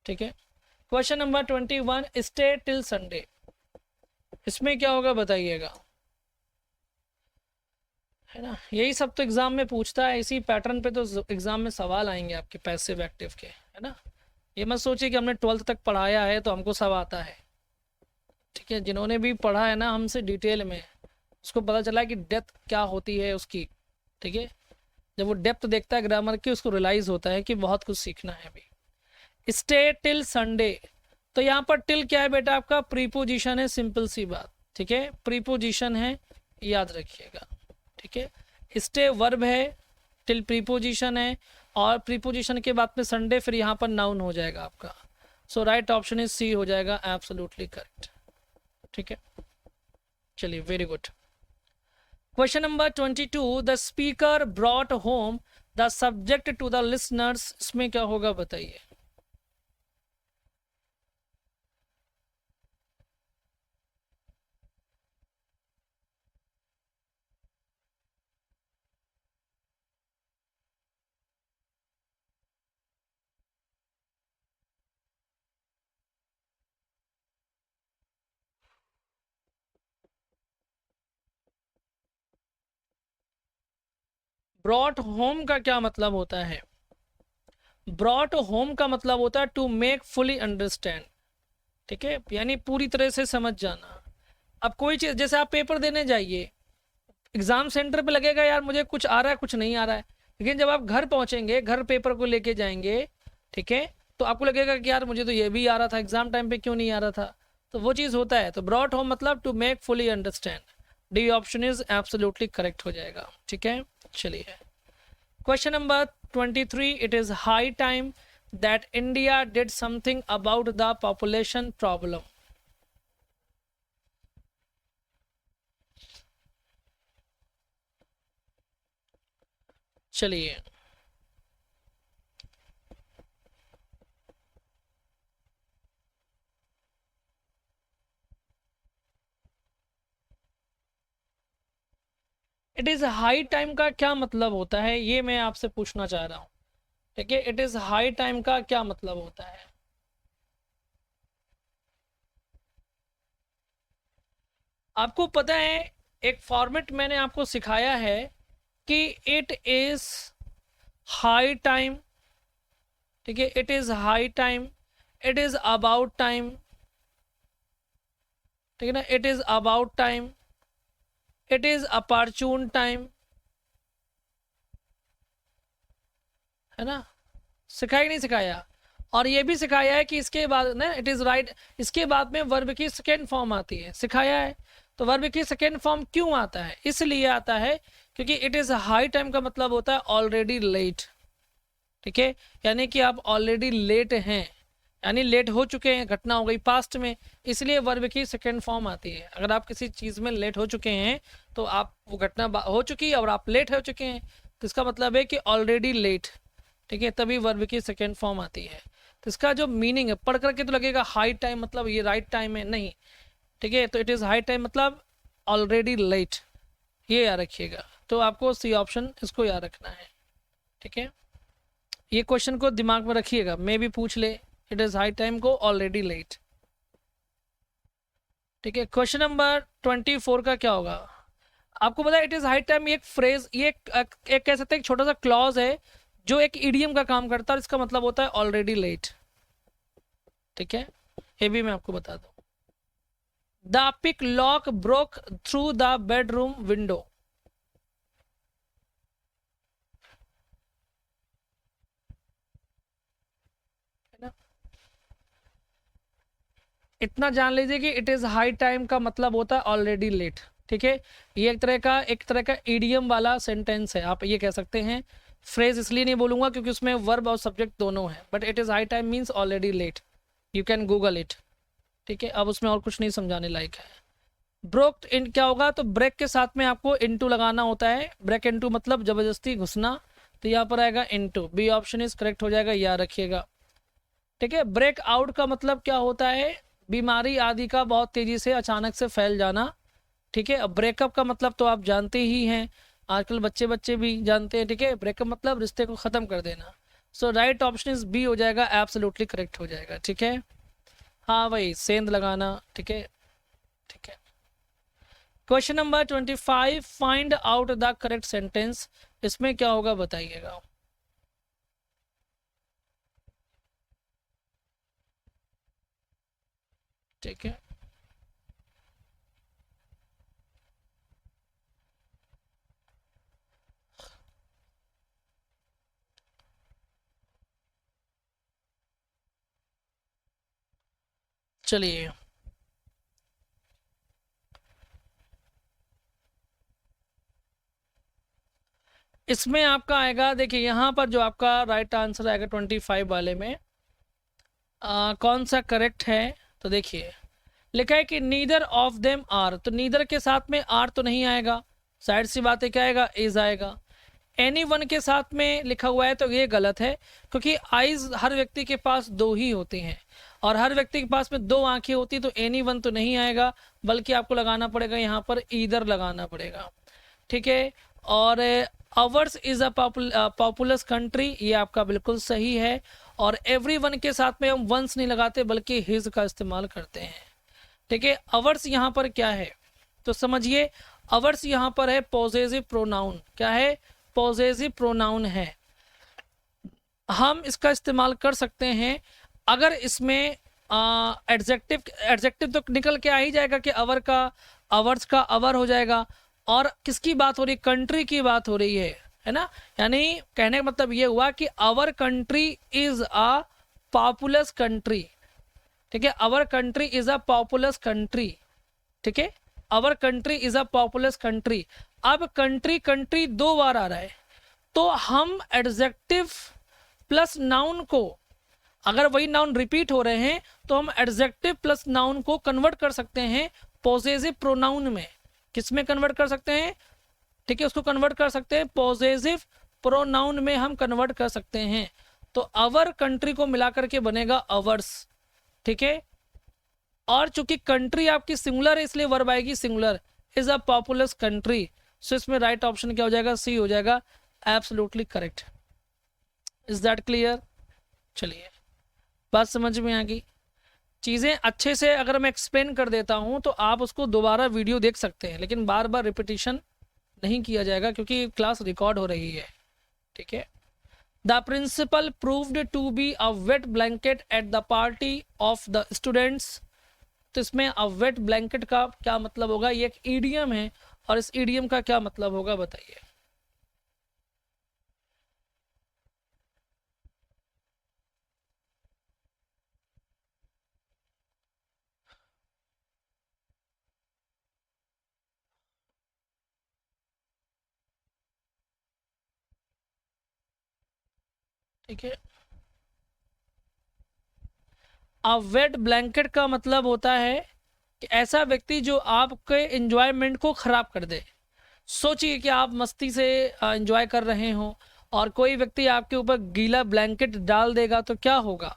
ठीक है। Question number 21, stay till Sunday, इसमें क्या होगा बताइएगा, है ना। यही सब तो एग्जाम में पूछता है, इसी पैटर्न पे तो एग्जाम में सवाल आएंगे आपके पैसिव एक्टिव के, है ना। ये मत सोचिए कि हमने 12th तक पढ़ाया है तो हमको सब आता है, ठीक है। जिन्होंने भी पढ़ा है ना हमसे डिटेल में, उसको पता चला कि डेप्थ क्या होती है उसकी, ठीक है। जब वो डेप्थ देखता है ग्रामर की, उसको रियलाइज होता है कि बहुत कुछ सीखना है अभी। स्टे टिल संडे, तो यहाँ पर टिल क्या है बेटा, आपका प्रीपोजिशन है, सिंपल सी बात, ठीक है, प्रीपोजिशन है, याद रखिएगा, ठीक है। स्टे वर्ब है, टिल प्रीपोजिशन है, और प्रीपोजिशन के बाद में संडे, फिर यहाँ पर नाउन हो जाएगा आपका। So right option is C हो जाएगा, एब्सोल्युटली करेक्ट, ठीक है। चलिए very good. Question number 22, the speaker brought home the subject to the listeners, इसमें क्या होगा बताइए। ब्रॉट होम का क्या मतलब होता है? ब्रॉट होम का मतलब होता है टू मेक फुली अंडरस्टैंड, ठीक है, यानी पूरी तरह से समझ जाना। अब कोई चीज़, जैसे आप पेपर देने जाइए, एग्जाम सेंटर पे लगेगा यार मुझे कुछ आ रहा है कुछ नहीं आ रहा है, लेकिन जब आप घर पहुंचेंगे, घर पेपर को लेके जाएंगे, ठीक है, तो आपको लगेगा कि यार मुझे तो ये भी आ रहा था, एग्जाम टाइम पे क्यों नहीं आ रहा था। तो वो चीज़ होता है। तो ब्रॉट होम मतलब to make fully understand. D option is absolutely correct हो जाएगा, ठीक है। चलिए question number 23, it is high time that India did something about the population problem. चलिए इट इज हाई टाइम का क्या मतलब होता है, ये मैं आपसे पूछना चाह रहा हूँ, ठीक है। इट इज हाई टाइम का क्या मतलब होता है? आपको पता है, एक फॉर्मेट मैंने आपको सिखाया है कि इट इज हाई टाइम, ठीक है, it is high time, it is about time, ठीक है ना, it is about time, it is opportune time, है ना। सिखाया नहीं सिखाया? और ये भी सिखाया है कि इसके बाद ना इट इज राइट, इसके बाद में वर्ब की सेकेंड फॉर्म आती है, सिखाया है। तो वर्ब की सेकेंड फॉर्म क्यों आता है? इसलिए आता है क्योंकि इट इज हाई टाइम का मतलब होता है ऑलरेडी लेट, ठीक है, यानी कि आप ऑलरेडी लेट हैं, यानी लेट हो चुके हैं, घटना हो गई पास्ट में, इसलिए वर्ब की सेकेंड फॉर्म आती है। अगर आप किसी चीज़ में लेट हो चुके हैं तो आप, वो घटना हो चुकी है और आप लेट हो चुके हैं, तो इसका मतलब है कि ऑलरेडी लेट, ठीक है, तभी वर्ब की सेकेंड फॉर्म आती है। तो इसका जो मीनिंग है, पढ़ करके तो लगेगा हाई टाइम मतलब ये राइट टाइम है, नहीं, ठीक है। तो इट इज़ हाई टाइम मतलब ऑलरेडी लेट, ये याद रखिएगा। तो आपको सी ऑप्शन इसको याद रखना है, ठीक है। ये क्वेश्चन को दिमाग में रखिएगा, मे भी पूछ ले, इट इज़ हाई टाइम को ऑलरेडी लेट, ठीक है। क्वेश्चन नंबर 24 का क्या होगा? आपको पता है इट इज़ हाई टाइम, ये एक फ्रेज, ये एक कह सकते हैं एक छोटा सा क्लॉज है जो एक इडियम का काम करता है, इसका मतलब होता है ऑलरेडी लेट, ठीक है। ये भी मैं आपको बता दूं, the pick lock broke through the bedroom window, है ना। इतना जान लीजिए कि इट इज हाई टाइम का मतलब होता है ऑलरेडी लेट, ठीक है। ये एक तरह का इडियम वाला सेंटेंस है, आप ये कह सकते हैं। फ्रेज इसलिए नहीं बोलूंगा क्योंकि उसमें वर्ब और सब्जेक्ट दोनों है, but it is high time means already late, you can Google it, ठीक है। अब उसमें और कुछ नहीं समझाने लायक है। ब्रोक इन क्या होगा? तो ब्रेक के साथ में आपको इनटू लगाना होता है, ब्रेक इनटू मतलब जबरदस्ती घुसना, तो यहाँ पर आएगा into, B option is correct हो जाएगा, याद रखिएगा, ठीक है। ब्रेक आउट का मतलब क्या होता है? बीमारी आदि का बहुत तेजी से अचानक से फैल जाना, ठीक है। अब ब्रेकअप का मतलब तो आप जानते ही हैं, आजकल बच्चे बच्चे भी जानते हैं, ठीक है। ब्रेकअप मतलब रिश्ते को ख़त्म कर देना। सो राइट ऑप्शन इज बी हो जाएगा, एब्सोल्युटली करेक्ट हो जाएगा, ठीक है। हाँ वही सेंध लगाना, ठीक है, ठीक है। Question number 25, find out the correct sentence, इसमें क्या होगा बताइएगा। ठीक है, चलिए इसमें आपका आएगा, देखिए यहाँ पर जो आपका राइट आंसर आएगा 25 वाले में कौन सा करेक्ट है, तो देखिए लिखा है कि नीदर ऑफ देम आर, तो नीदर के साथ में आर तो नहीं आएगा, साइड सी बात है, क्या आएगा? इज आएगा। एनी वन के साथ में लिखा हुआ है तो ये गलत है, क्योंकि आइज हर व्यक्ति के पास दो ही होती हैं, और हर व्यक्ति के पास में दो आंखें होती, तो एनी वन तो नहीं आएगा, बल्कि आपको लगाना पड़ेगा यहाँ पर ईदर लगाना पड़ेगा, ठीक है। और ours is a populous country, ये आपका बिल्कुल सही है। और एवरी वन के साथ में हम वंस नहीं लगाते बल्कि हिज का इस्तेमाल करते हैं, ठीक है। अवर्स यहाँ पर क्या है तो समझिए, अवर्स यहाँ पर है पॉसेसिव प्रोनाउन, क्या है? पॉसेसिव प्रोनाउन है। हम इसका इस्तेमाल कर सकते हैं अगर इसमें एडजेक्टिव तो निकल के आ ही जाएगा कि अवर का, अवर्स का अवर हो जाएगा। और किसकी बात हो रही, कंट्री की बात हो रही है ना। यानी कहने का मतलब ये हुआ कि our country is a populous country, ठीक है। Our country is a populous country, ठीक है। Our country is a populous country. अब कंट्री कंट्री दो बार आ रहा है, तो हम एडजेक्टिव प्लस नाउन को, अगर वही नाउन रिपीट हो रहे हैं तो हम एडजेक्टिव प्लस नाउन को कन्वर्ट कर सकते हैं पॉसेसिव प्रोनाउन में। किस में कन्वर्ट कर सकते हैं, ठीक है, उसको कन्वर्ट कर सकते हैं पॉसेसिव प्रोनाउन में, हम कन्वर्ट कर सकते हैं। तो अवर कंट्री को मिलाकर के बनेगा अवर्स, ठीक है। और चूंकि कंट्री आपकी सिंगुलर है इसलिए वर्ब आएगी singular, is a populous country. So इसमें राइट ऑप्शन क्या हो जाएगा, सी हो जाएगा, absolutely correct. Is that clear? चलिए, बात समझ में आ गई। चीज़ें अच्छे से अगर मैं एक्सप्लेन कर देता हूं तो आप उसको दोबारा वीडियो देख सकते हैं, लेकिन बार बार रिपीटिशन नहीं किया जाएगा क्योंकि क्लास रिकॉर्ड हो रही है, ठीक है। The principal proved to be a wet blanket at the party of the students. तो इसमें अ वेट ब्लैंकेट का क्या मतलब होगा, ये एक ईडियम है, और इस ईडियम का क्या मतलब होगा बताइए। ठीक है, अ वेट ब्लैंकेट का मतलब होता है कि ऐसा व्यक्ति जो आपके एंजॉयमेंट को खराब कर दे। सोचिए कि आप मस्ती से एंजॉय कर रहे हो और कोई व्यक्ति आपके ऊपर गीला ब्लैंकेट डाल देगा तो क्या होगा,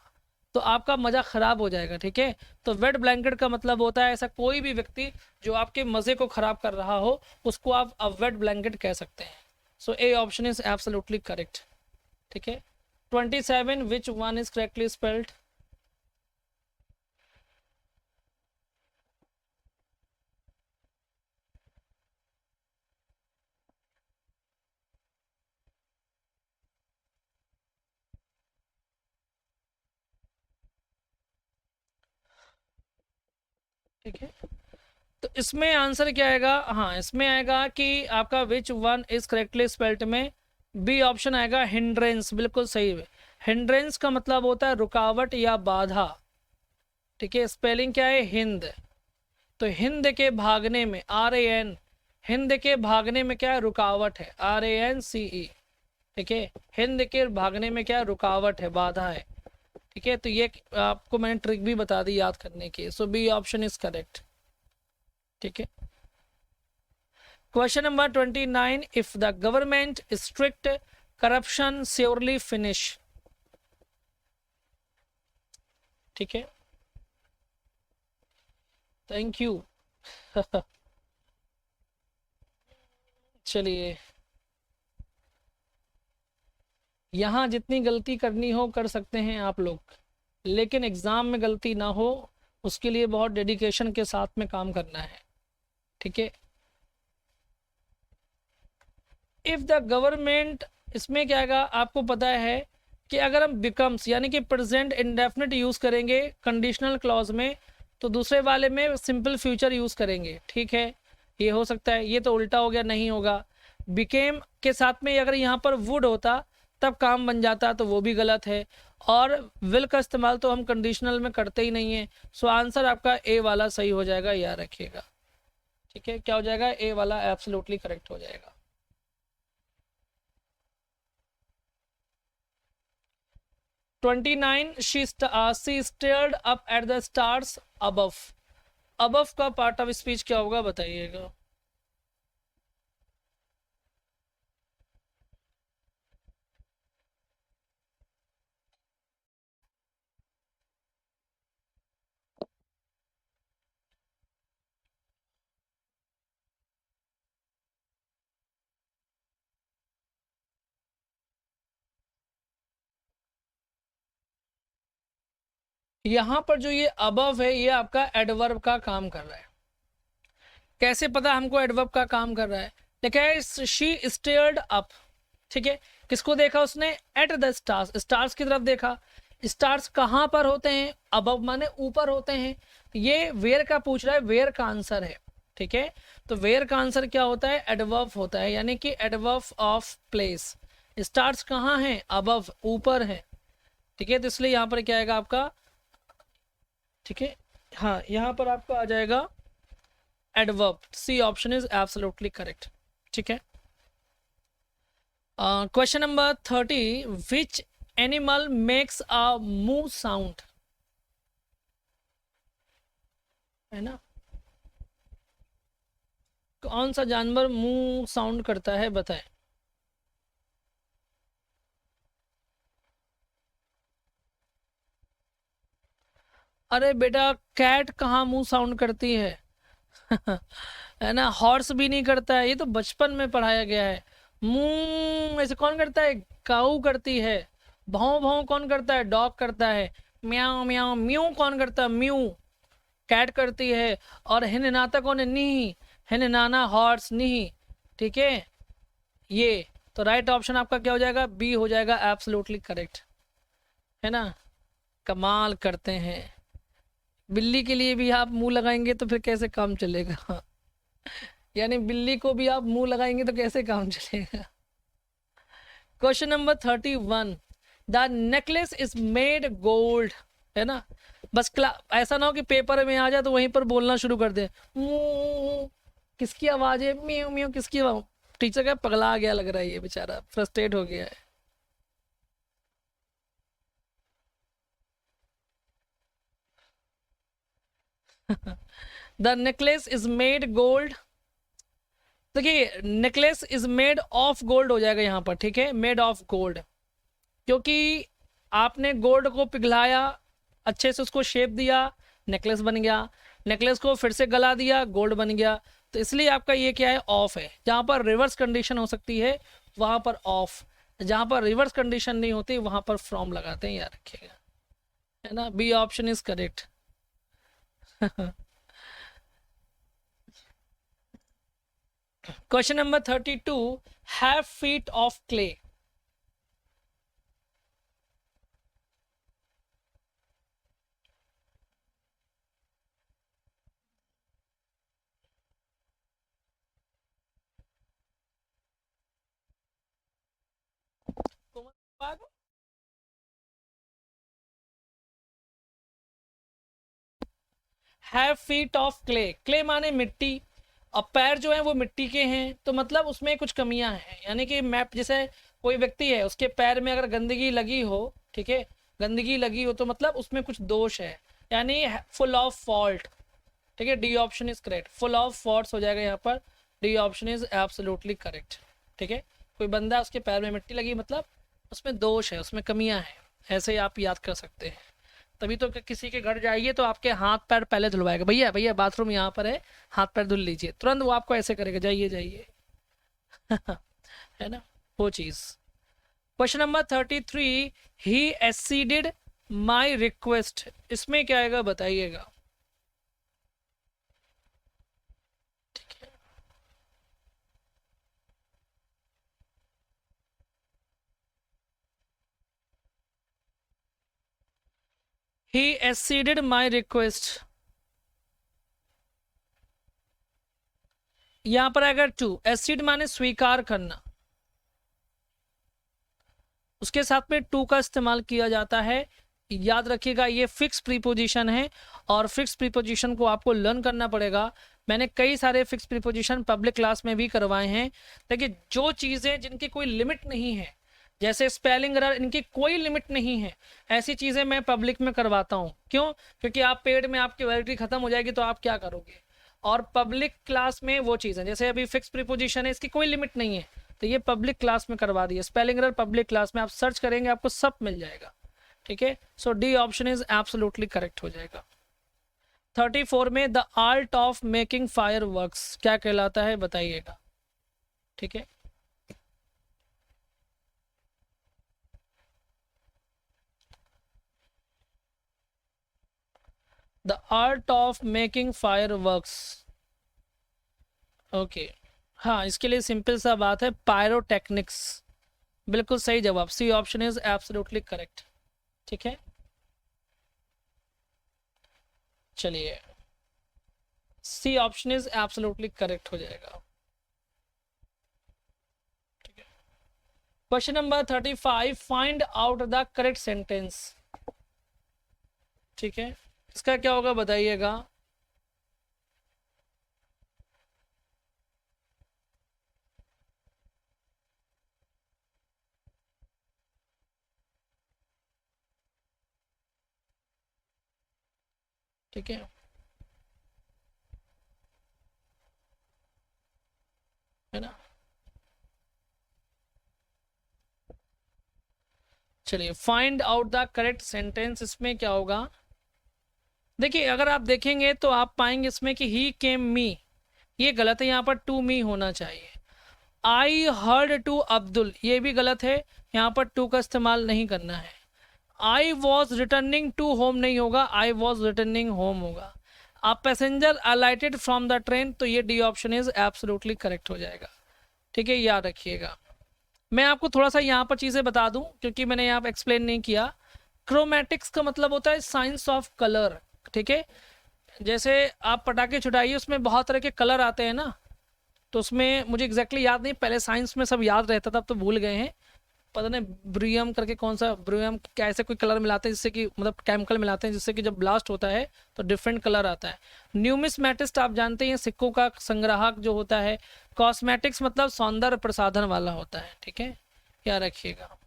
तो आपका मज़ा ख़राब हो जाएगा, ठीक है। तो वेट ब्लैंकेट का मतलब होता है ऐसा कोई भी व्यक्ति जो आपके मज़े को ख़राब कर रहा हो, उसको आप अ वेट ब्लैंकेट कह सकते हैं। So A option is absolutely correct, ठीक है। 27 which one is correctly spelled. ठीक है, तो इसमें आंसर क्या आएगा, हाँ इसमें आएगा कि आपका विच वन इज करेक्टली स्पेल्ड में बी ऑप्शन आएगा, हिंड्रेंस। बिल्कुल सही है। हिंड्रेंस का मतलब होता है रुकावट या बाधा, ठीक है। स्पेलिंग क्या है, हिंद। तो हिंद के भागने में RAN, हिंद के भागने में क्या है, रुकावट है, RANCE, ठीक है। हिंद के भागने में क्या है, रुकावट है, बाधा है, ठीक है। तो ये आपको मैंने ट्रिक भी बता दी याद करने की। सो बी ऑप्शन इज करेक्ट, ठीक है। Question number 29, if the government strict corruption surely finish, ठीक है। Thank you. चलिए, यहाँ जितनी गलती करनी हो कर सकते हैं आप लोग, लेकिन एग्ज़ाम में गलती ना हो उसके लिए बहुत डेडिकेशन के साथ में काम करना है, ठीक है। इफ़ द गवर्नमेंट, इसमें क्या आएगा आपको पता है कि अगर हम बिकम्स यानी कि प्रेजेंट इंडेफिनिट यूज़ करेंगे कंडीशनल क्लॉज में, तो दूसरे वाले में सिंपल फ्यूचर यूज़ करेंगे, ठीक है। ये हो सकता है, ये तो उल्टा हो गया, नहीं होगा। बिकेम के साथ में अगर यहाँ पर वुड होता तब काम बन जाता, तो वो भी गलत है। और विल का इस्तेमाल तो हम कंडीशनल में करते ही नहीं है। सो आंसर आपका ए वाला सही हो जाएगा, याद रखिएगा, ठीक है। क्या हो जाएगा, ए वाला एब्सोल्युटली करेक्ट हो जाएगा। 29, she stared up at the stars above। above का पार्ट ऑफ स्पीच क्या होगा बताइएगा। यहाँ पर जो ये अबव है ये आपका एडवर्ब का काम कर रहा है। कैसे पता हमको एडवर्ब का काम कर रहा है, देखा है, शी स्टेयर्ड अप, ठीक है, किसको देखा उसने? एट द स्टार्स, स्टार्स की तरफ देखा। स्टार्स कहाँ पर होते हैं? अबव माने ऊपर होते हैं। ये वेयर का पूछ रहा है, वेयर का आंसर है। ठीक है, तो वेयर का आंसर क्या होता है? एडवर्ब होता है, यानी कि एडवर्ब ऑफ प्लेस। स्टार्स कहाँ हैं? अबव, ऊपर है। ठीक है, तो इसलिए यहाँ पर क्या आएगा आपका? ठीक है, हाँ, यहाँ पर आपका आ जाएगा adverb. C option is absolutely correct. ठीक है, question number 30, which animal makes a moo sound? है ना, कौन सा जानवर मूव साउंड करता है, बताएं। अरे बेटा, कैट कहाँ मुंह साउंड करती है? है ना, हॉर्स भी नहीं करता है, ये तो बचपन में पढ़ाया गया है। मुंह ऐसे कौन करता है? काऊ करती है। भाव भाव कौन करता है? डॉग करता है। म्याऊ म्याऊ म्यू कौन करता है? म्यू कैट करती है। और हिननाता कौन है? नी, हिननाना हॉर्स नी। ठीक है, ये तो राइट ऑप्शन आपका क्या हो जाएगा? बी हो जाएगा, एब्सोल्युटली करेक्ट। है ना, कमाल करते हैं। बिल्ली के लिए भी आप मुंह लगाएंगे तो फिर कैसे काम चलेगा? यानी बिल्ली को भी आप मुंह लगाएंगे तो कैसे काम चलेगा? Question number 31, the necklace is made gold. है ना, बस ऐसा ना हो कि पेपर में आ जाए तो वहीं पर बोलना शुरू कर दे। किसकी आवाज है? म्यू म्यू, किसकी आवाज? टीचर का पगला गया लग रहा है, ये बेचारा फ्रस्ट्रेट हो गया है। The necklace is made gold. देखिए, necklace is made of gold हो जाएगा यहाँ पर। ठीक है, मेड ऑफ गोल्ड, क्योंकि आपने गोल्ड को पिघलाया, अच्छे से उसको शेप दिया, नेकलेस बन गया। नेकलेस को फिर से गला दिया, गोल्ड बन गया। तो इसलिए आपका ये क्या है? ऑफ है। जहाँ पर रिवर्स कंडीशन हो सकती है वहाँ पर ऑफ, जहाँ पर रिवर्स कंडीशन नहीं होती वहाँ पर फ्रॉम लगाते हैं, याद रखिएगा। है ना, B option is correct. Question number 32, have feet of clay. Have feet of clay, clay माने मिट्टी। अब पैर जो है वो मिट्टी के हैं, तो मतलब उसमें कुछ कमियां हैं। यानी कि मैप, जैसे कोई व्यक्ति है, उसके पैर में अगर गंदगी लगी हो, ठीक है, गंदगी लगी हो तो मतलब उसमें कुछ दोष है, यानी फुल ऑफ फॉल्ट। ठीक है, D option is correct, full of faults हो जाएगा यहाँ पर। D option is absolutely correct. ठीक है, कोई बंदा उसके पैर में मिट्टी लगी मतलब उसमें दोष है, उसमें कमियां हैं, ऐसे ही आप याद कर सकते हैं। तभी तो किसी के घर जाइए तो आपके हाथ पैर पहले धुलवाएगा, भैया भैया बाथरूम यहाँ पर है, हाथ पैर धुल लीजिए, तुरंत वो आपको ऐसे करेगा, जाइए जाइए। है ना, वो चीज। Question number 33, he exceeded my request, इसमें क्या आएगा बताइएगा। ही एक्सीडेड माई रिक्वेस्ट, यहां पर अगर टू, एक्सीड माने स्वीकार करना, उसके साथ में टू का इस्तेमाल किया जाता है। याद रखिएगा, ये फिक्स प्रीपोजिशन है और फिक्स प्रीपोजिशन को आपको लर्न करना पड़ेगा। मैंने कई सारे फिक्स प्रीपोजिशन पब्लिक क्लास में भी करवाए हैं। देखिए, जो चीज़ें जिनकी कोई लिमिट नहीं है, जैसे स्पेलिंग एरर, इनकी कोई लिमिट नहीं है, ऐसी चीज़ें मैं पब्लिक में करवाता हूँ। क्यों? क्योंकि आप पेड में आपकी वैलिडिटी खत्म हो जाएगी तो आप क्या करोगे। और पब्लिक क्लास में वो चीज़ है, जैसे अभी फिक्स प्रीपोजिशन है, इसकी कोई लिमिट नहीं है, तो ये पब्लिक क्लास में करवा दिए। स्पेलिंग एरर पब्लिक क्लास में आप सर्च करेंगे, आपको सब मिल जाएगा। ठीक है, so D option is absolutely correct हो जाएगा। 34 में the art of making fireworks क्या कहलाता है बताइएगा। ठीक है, the art of making fireworks. Okay, हाँ, इसके लिए सिंपल सा बात है, पायरोटेक्निक्स। बिल्कुल सही जवाब, C option is absolutely correct. ठीक है, चलिए C option is absolutely correct हो जाएगा। ठीक है, question number 35, find out the correct sentence. ठीक है, इसका क्या होगा बताइएगा। ठीक है, है ना। चलिए find out the correct sentence, इसमें क्या होगा। देखिए अगर आप देखेंगे तो आप पाएंगे इसमें कि ही केम मी, ये गलत है, यहाँ पर टू मी होना चाहिए। आई हर्ड टू अब्दुल, ये भी गलत है, यहाँ पर टू का इस्तेमाल नहीं करना है। I was returning to home नहीं होगा, आई वॉज रिटर्निंग होम होगा। आप passenger alighted from the train, तो ये D option is absolutely correct हो जाएगा। ठीक है, याद रखिएगा। मैं आपको थोड़ा सा यहाँ पर चीज़ें बता दूं क्योंकि मैंने यहाँ पर एक्सप्लेन नहीं किया। क्रोमैटिक्स का मतलब होता है साइंस ऑफ कलर। ठीक है, जैसे आप पटाखे छुड़ाइए, उसमें बहुत तरह के कलर आते हैं ना, तो उसमें मुझे एग्जैक्टली याद नहीं, पहले साइंस में सब याद रहता था, अब तो भूल गए हैं। पता नहीं ब्रियम करके कौन सा, ब्रियम क्या ऐसे कोई कलर मिलाते हैं जिससे कि मतलब केमिकल मिलाते हैं जिससे कि जब ब्लास्ट होता है तो डिफरेंट कलर आता है। न्यूमिसमैटिस्ट आप जानते हैं, सिक्कों का संग्राहक जो होता है। कॉस्मेटिक्स मतलब सौंदर्य प्रसाधन वाला होता है। ठीक है, याद रखिएगा।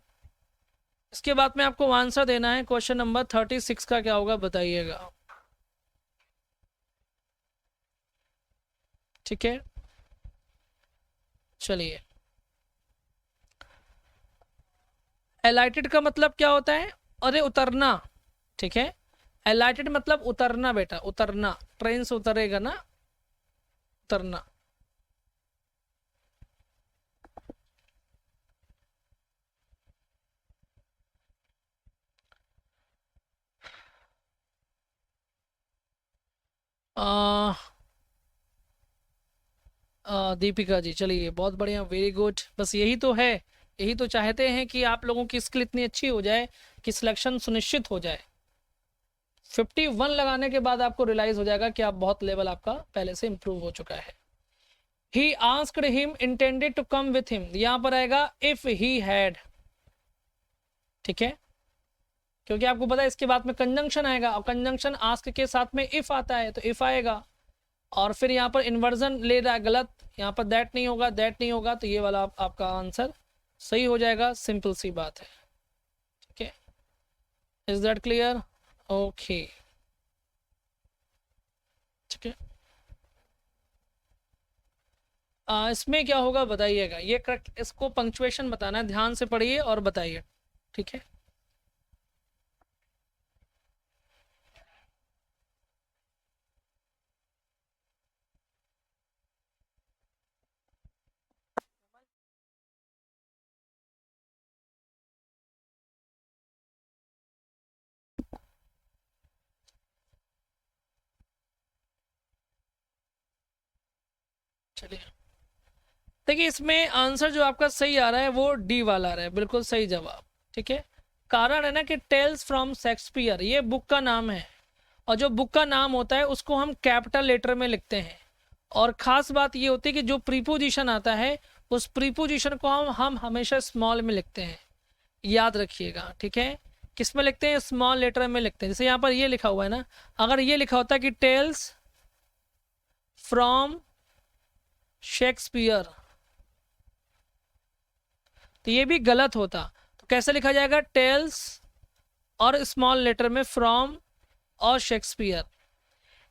इसके बाद में आपको आंसर देना है, क्वेश्चन नंबर 36 का क्या होगा बताइएगा। ठीक है, चलिए एलाइटेड का मतलब क्या होता है, अरे उतरना। ठीक है, एलाइटेड मतलब उतरना बेटा, उतरना, ट्रेन से उतरेगा ना, उतरना। दीपिका जी, चलिए बहुत बढ़िया, वेरी गुड। बस यही तो है, यही तो चाहते हैं कि आप लोगों की स्किल इतनी अच्छी हो जाए कि सिलेक्शन सुनिश्चित हो जाए। 51 लगाने के बाद आपको रियलाइज हो जाएगा कि आप बहुत लेवल आपका पहले से इंप्रूव हो चुका है। He asked him intended to come with him, यहां पर आएगा इफ ही हैड। ठीक है, क्योंकि आपको पता है इसके बाद में कंजंक्शन आएगा, और कंजंक्शन आस्क के साथ में इफ आता है तो इफ आएगा। और फिर यहाँ पर इन्वर्जन ले रहा है, गलत, यहाँ पर दैट नहीं होगा, दैट नहीं होगा, तो ये वाला आपका आंसर सही हो जाएगा। सिंपल सी बात है। ठीक है, इज दैट क्लियर? ओके, ठीक है। इसमें क्या होगा बताइएगा, ये करेक्ट, इसको पंक्चुएशन बताना है, ध्यान से पढ़िए और बताइए। ठीक है, चलिए देखिए इसमें आंसर जो आपका सही आ रहा है वो डी वाला आ रहा है, बिल्कुल सही जवाब। ठीक है, कारण है ना कि टेल्स फ्रॉम शेक्सपियर, ये बुक का नाम है, और जो बुक का नाम होता है उसको हम कैपिटल लेटर में लिखते हैं। और ख़ास बात ये होती है कि जो प्रीपोजिशन आता है उस प्रीपोजिशन को हम हमेशा स्मॉल में लिखते हैं, याद रखिएगा। ठीक है, किस में लिखते हैं, स्मॉल लेटर में लिखते हैं। जैसे यहाँ पर ये लिखा हुआ है ना, अगर ये लिखा होता है कि टेल्स फ्रॉम शेक्सपियर, तो ये भी गलत होता। तो कैसे लिखा जाएगा, टेल्स और स्मॉल लेटर में फ्रॉम और शेक्सपियर।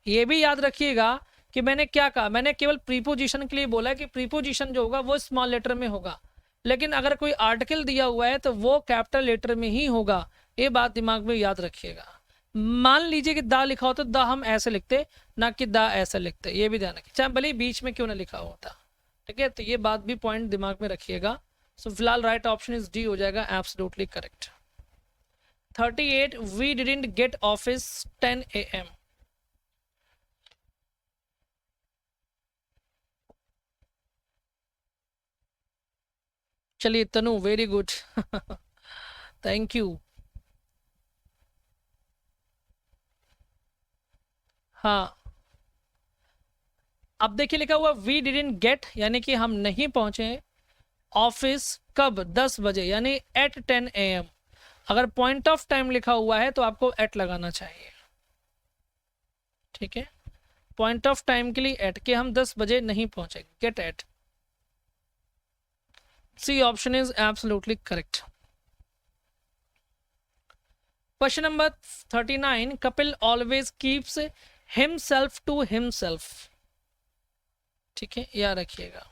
ये भी याद रखिएगा कि मैंने क्या कहा, मैंने केवल प्रीपोजिशन के लिए बोला कि प्रीपोजिशन जो होगा वो स्मॉल लेटर में होगा, लेकिन अगर कोई आर्टिकल दिया हुआ है तो वो कैपिटल लेटर में ही होगा। ये बात दिमाग में याद रखिएगा। मान लीजिए कि दा लिखा होता तो दा हम ऐसे लिखते, ना कि दा ऐसे लिखते, ये भी ध्यान रखिए, चाहे भले बीच में क्यों ना लिखा होता। ठीक है, तो ये बात भी पॉइंट दिमाग में रखिएगा। सो फिलहाल राइट ऑप्शन इज डी हो जाएगा, absolutely correct. 38, we didn't get office 10 AM। चलिए Tanu, very good. Thank you. हाँ, अब देखिए लिखा हुआ वी डिडंट गेट, यानी कि हम नहीं पहुंचे ऑफिस कब, 10 बजे, यानी एट 10 AM। अगर पॉइंट ऑफ टाइम लिखा हुआ है तो आपको एट लगाना चाहिए, ठीक है। पॉइंट ऑफ टाइम के लिए एट, के हम 10 बजे नहीं पहुंचे, get at. C option is absolutely correct. Question number 39, Kapil always keeps himself to himself, ठीक है, याद रखिएगा।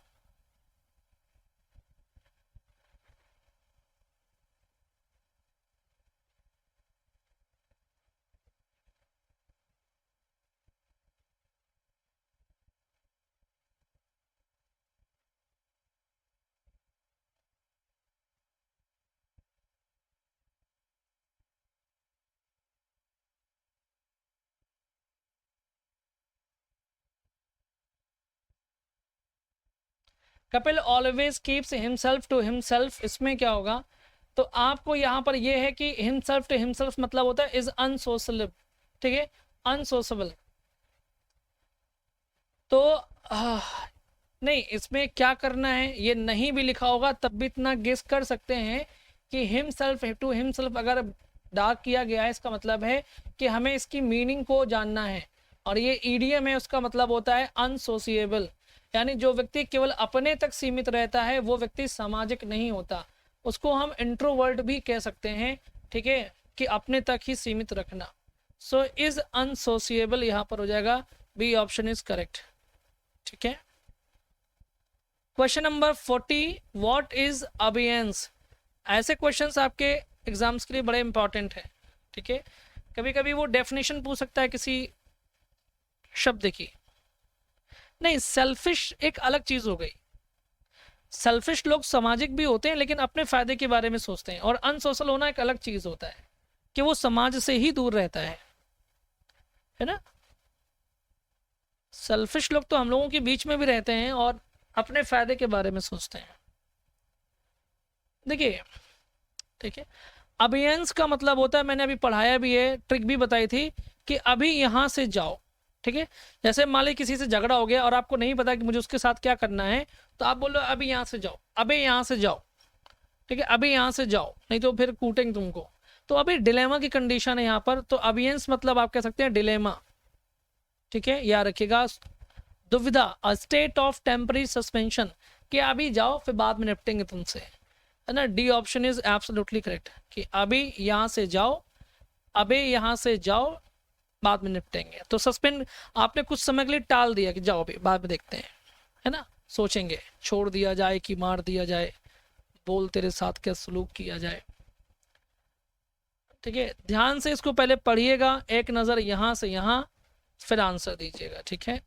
Kapil always keeps himself to himself, इसमें क्या होगा, तो आपको यहाँ पर यह है कि हिमसेल्फ टू हिमसेल्फ मतलब होता है इज अनसोशल, ठीक है, अनसोशल। तो नहीं, इसमें क्या करना है, ये नहीं भी लिखा होगा तब भी इतना गेस कर सकते हैं कि हिमसेल्फ टू हिमसेल्फ अगर डार्क किया गया है, इसका मतलब है कि हमें इसकी मीनिंग को जानना है। और ये ईडीएम है, उसका मतलब होता है अनसोशिएबल, यानी जो व्यक्ति केवल अपने तक सीमित रहता है वो व्यक्ति सामाजिक नहीं होता, उसको हम इंट्रोवर्ट भी कह सकते हैं, ठीक है, कि अपने तक ही सीमित रखना। सो इज अनसोशिएबल यहाँ पर हो जाएगा, बी ऑप्शन इज करेक्ट, ठीक है। Question number 40, what is abeyance. ऐसे क्वेश्चंस आपके एग्जाम्स के लिए बड़े इंपॉर्टेंट है, ठीक है। कभी कभी वो डेफिनेशन पूछ सकता है किसी शब्द की। नहीं, सेल्फिश एक अलग चीज हो गई। सेल्फिश लोग सामाजिक भी होते हैं लेकिन अपने फायदे के बारे में सोचते हैं, और अनसोशल होना एक अलग चीज होता है कि वो समाज से ही दूर रहता है ना। सेल्फिश लोग तो हम लोगों के बीच में भी रहते हैं और अपने फायदे के बारे में सोचते हैं। देखिए, ठीक है, अबियंस का मतलब होता है, मैंने अभी पढ़ाया भी है, ट्रिक भी बताई थी कि अभी यहां से जाओ, ठीक है। जैसे मान ली किसी से झगड़ा हो गया और आपको नहीं पता कि मुझे उसके साथ क्या करना है, तो आप बोलो अभी यहां से जाओ, अभी यहां से जाओ, ठीक है, अभी यहां से जाओ, नहीं तो फिर कूटेंगे तुमको। तो अभी डिलेमा की कंडीशन है यहाँ पर, तो अबियंस मतलब आप कह सकते हैं डिलेमा, ठीक है, याद रखिएगा। दुविधा, a state of temporary suspension, कि अभी जाओ फिर बाद में निपटेंगे तुमसे, है ना। D option is absolutely correct, कि अभी यहाँ से जाओ, अभी यहाँ से जाओ, बाद में निपटेंगे। तो सस्पेंड आपने कुछ समय के लिए टाल दिया कि जाओ अभी बाद में देखते हैं, है ना, सोचेंगे, छोड़ दिया जाए कि मार दिया जाए, बोल तेरे साथ क्या सलूक किया जाए, ठीक है। ध्यान से इसको पहले पढ़िएगा, एक नज़र यहाँ से यहाँ, फिर आंसर दीजिएगा, ठीक है।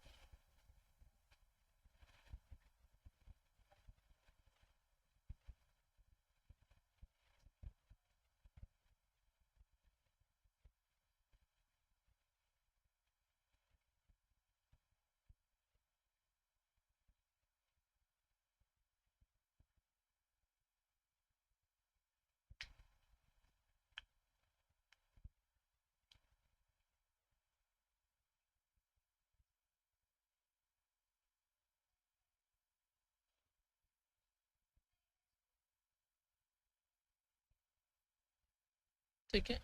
ठीक है,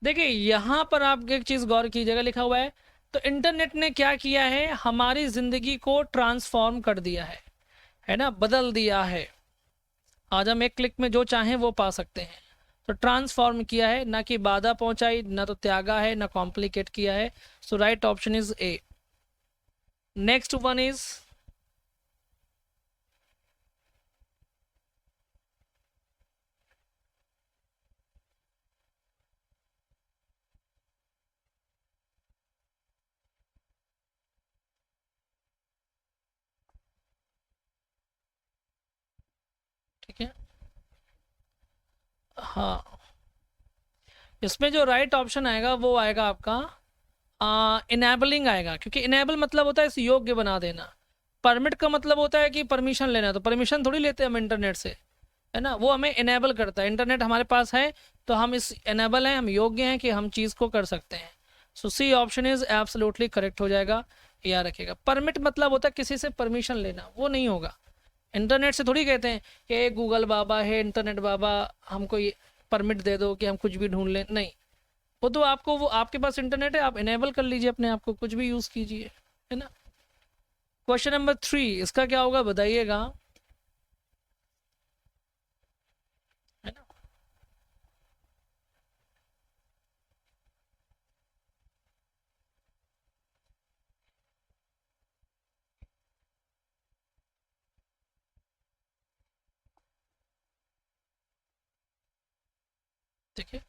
देखिए यहाँ पर आप एक चीज गौर कीजिएगा, लिखा हुआ है, तो इंटरनेट ने क्या किया है, हमारी जिंदगी को ट्रांसफॉर्म कर दिया है ना, बदल दिया है। आज हम एक क्लिक में जो चाहें वो पा सकते हैं। तो ट्रांसफॉर्म किया है, ना कि बाधा पहुंचाई, ना तो त्यागा है, ना कॉम्प्लिकेट किया है। So right option is A. Next one is, ठीक है, हाँ, इसमें जो राइट ऑप्शन आएगा वो आएगा आपका इनेबलिंग आएगा, क्योंकि इनेबल मतलब होता है इस योग्य बना देना। परमिट का मतलब होता है कि परमिशन लेना, तो परमिशन थोड़ी लेते हैं हम इंटरनेट से, है ना, वो हमें इनेबल करता है। इंटरनेट हमारे पास है तो हम इस इनेबल हैं, हम योग्य हैं कि हम चीज़ को कर सकते हैं। So C option is absolutely correct हो जाएगा, याद रखिएगा। परमिट मतलब होता है किसी से परमिशन लेना, वो नहीं होगा। इंटरनेट से थोड़ी कहते हैं कि गूगल बाबा है, इंटरनेट बाबा हमको ये परमिट दे दो कि हम कुछ भी ढूंढ लें, नहीं। वो तो आपको, वो आपके पास इंटरनेट है, आप इनेबल कर लीजिए अपने आप को, कुछ भी यूज़ कीजिए, है ना। क्वेश्चन नंबर 3, इसका क्या होगा बताइएगा, है ना। ठीक है,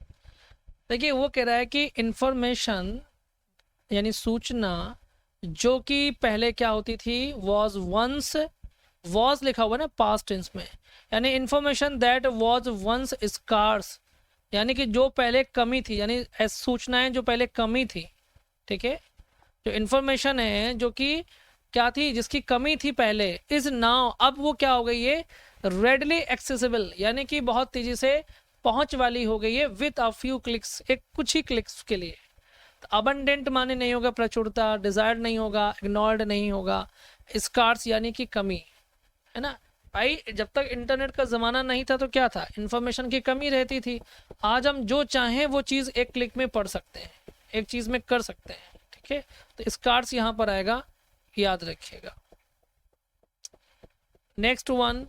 देखिए वो कह रहा है कि इंफॉर्मेशन यानी सूचना जो कि पहले क्या होती थी, वॉज वंस, वॉज लिखा हुआ ना पास्ट टेंस में, यानी information that was once scarce, यानी कि जो पहले कमी थी, यानी सूचनाएं जो पहले कमी थी, ठीक है, जो इंफॉर्मेशन है जो कि क्या थी, जिसकी कमी थी पहले, इज नाउ, अब वो क्या हो गई है, रेडली एक्सेसिबल, यानी कि बहुत तेजी से पहुंच वाली हो गई है, विथ अ फ्यू क्लिक्स, एक कुछ ही क्लिक्स के लिए। अबंडेंट माने नहीं होगा प्रचुरता, डिजायर्ड नहीं होगा, इग्नोर्ड नहीं होगा, स्कार्स यानी कि कमी, है ना। भाई जब तक इंटरनेट का ज़माना नहीं था तो क्या था, इंफॉर्मेशन की कमी रहती थी। आज हम जो चाहें वो चीज़ एक क्लिक में पढ़ सकते हैं, एक चीज़ में कर सकते हैं, ठीक है। तो स्कार्स यहाँ पर आएगा, याद रखिएगा। नेक्स्ट वन,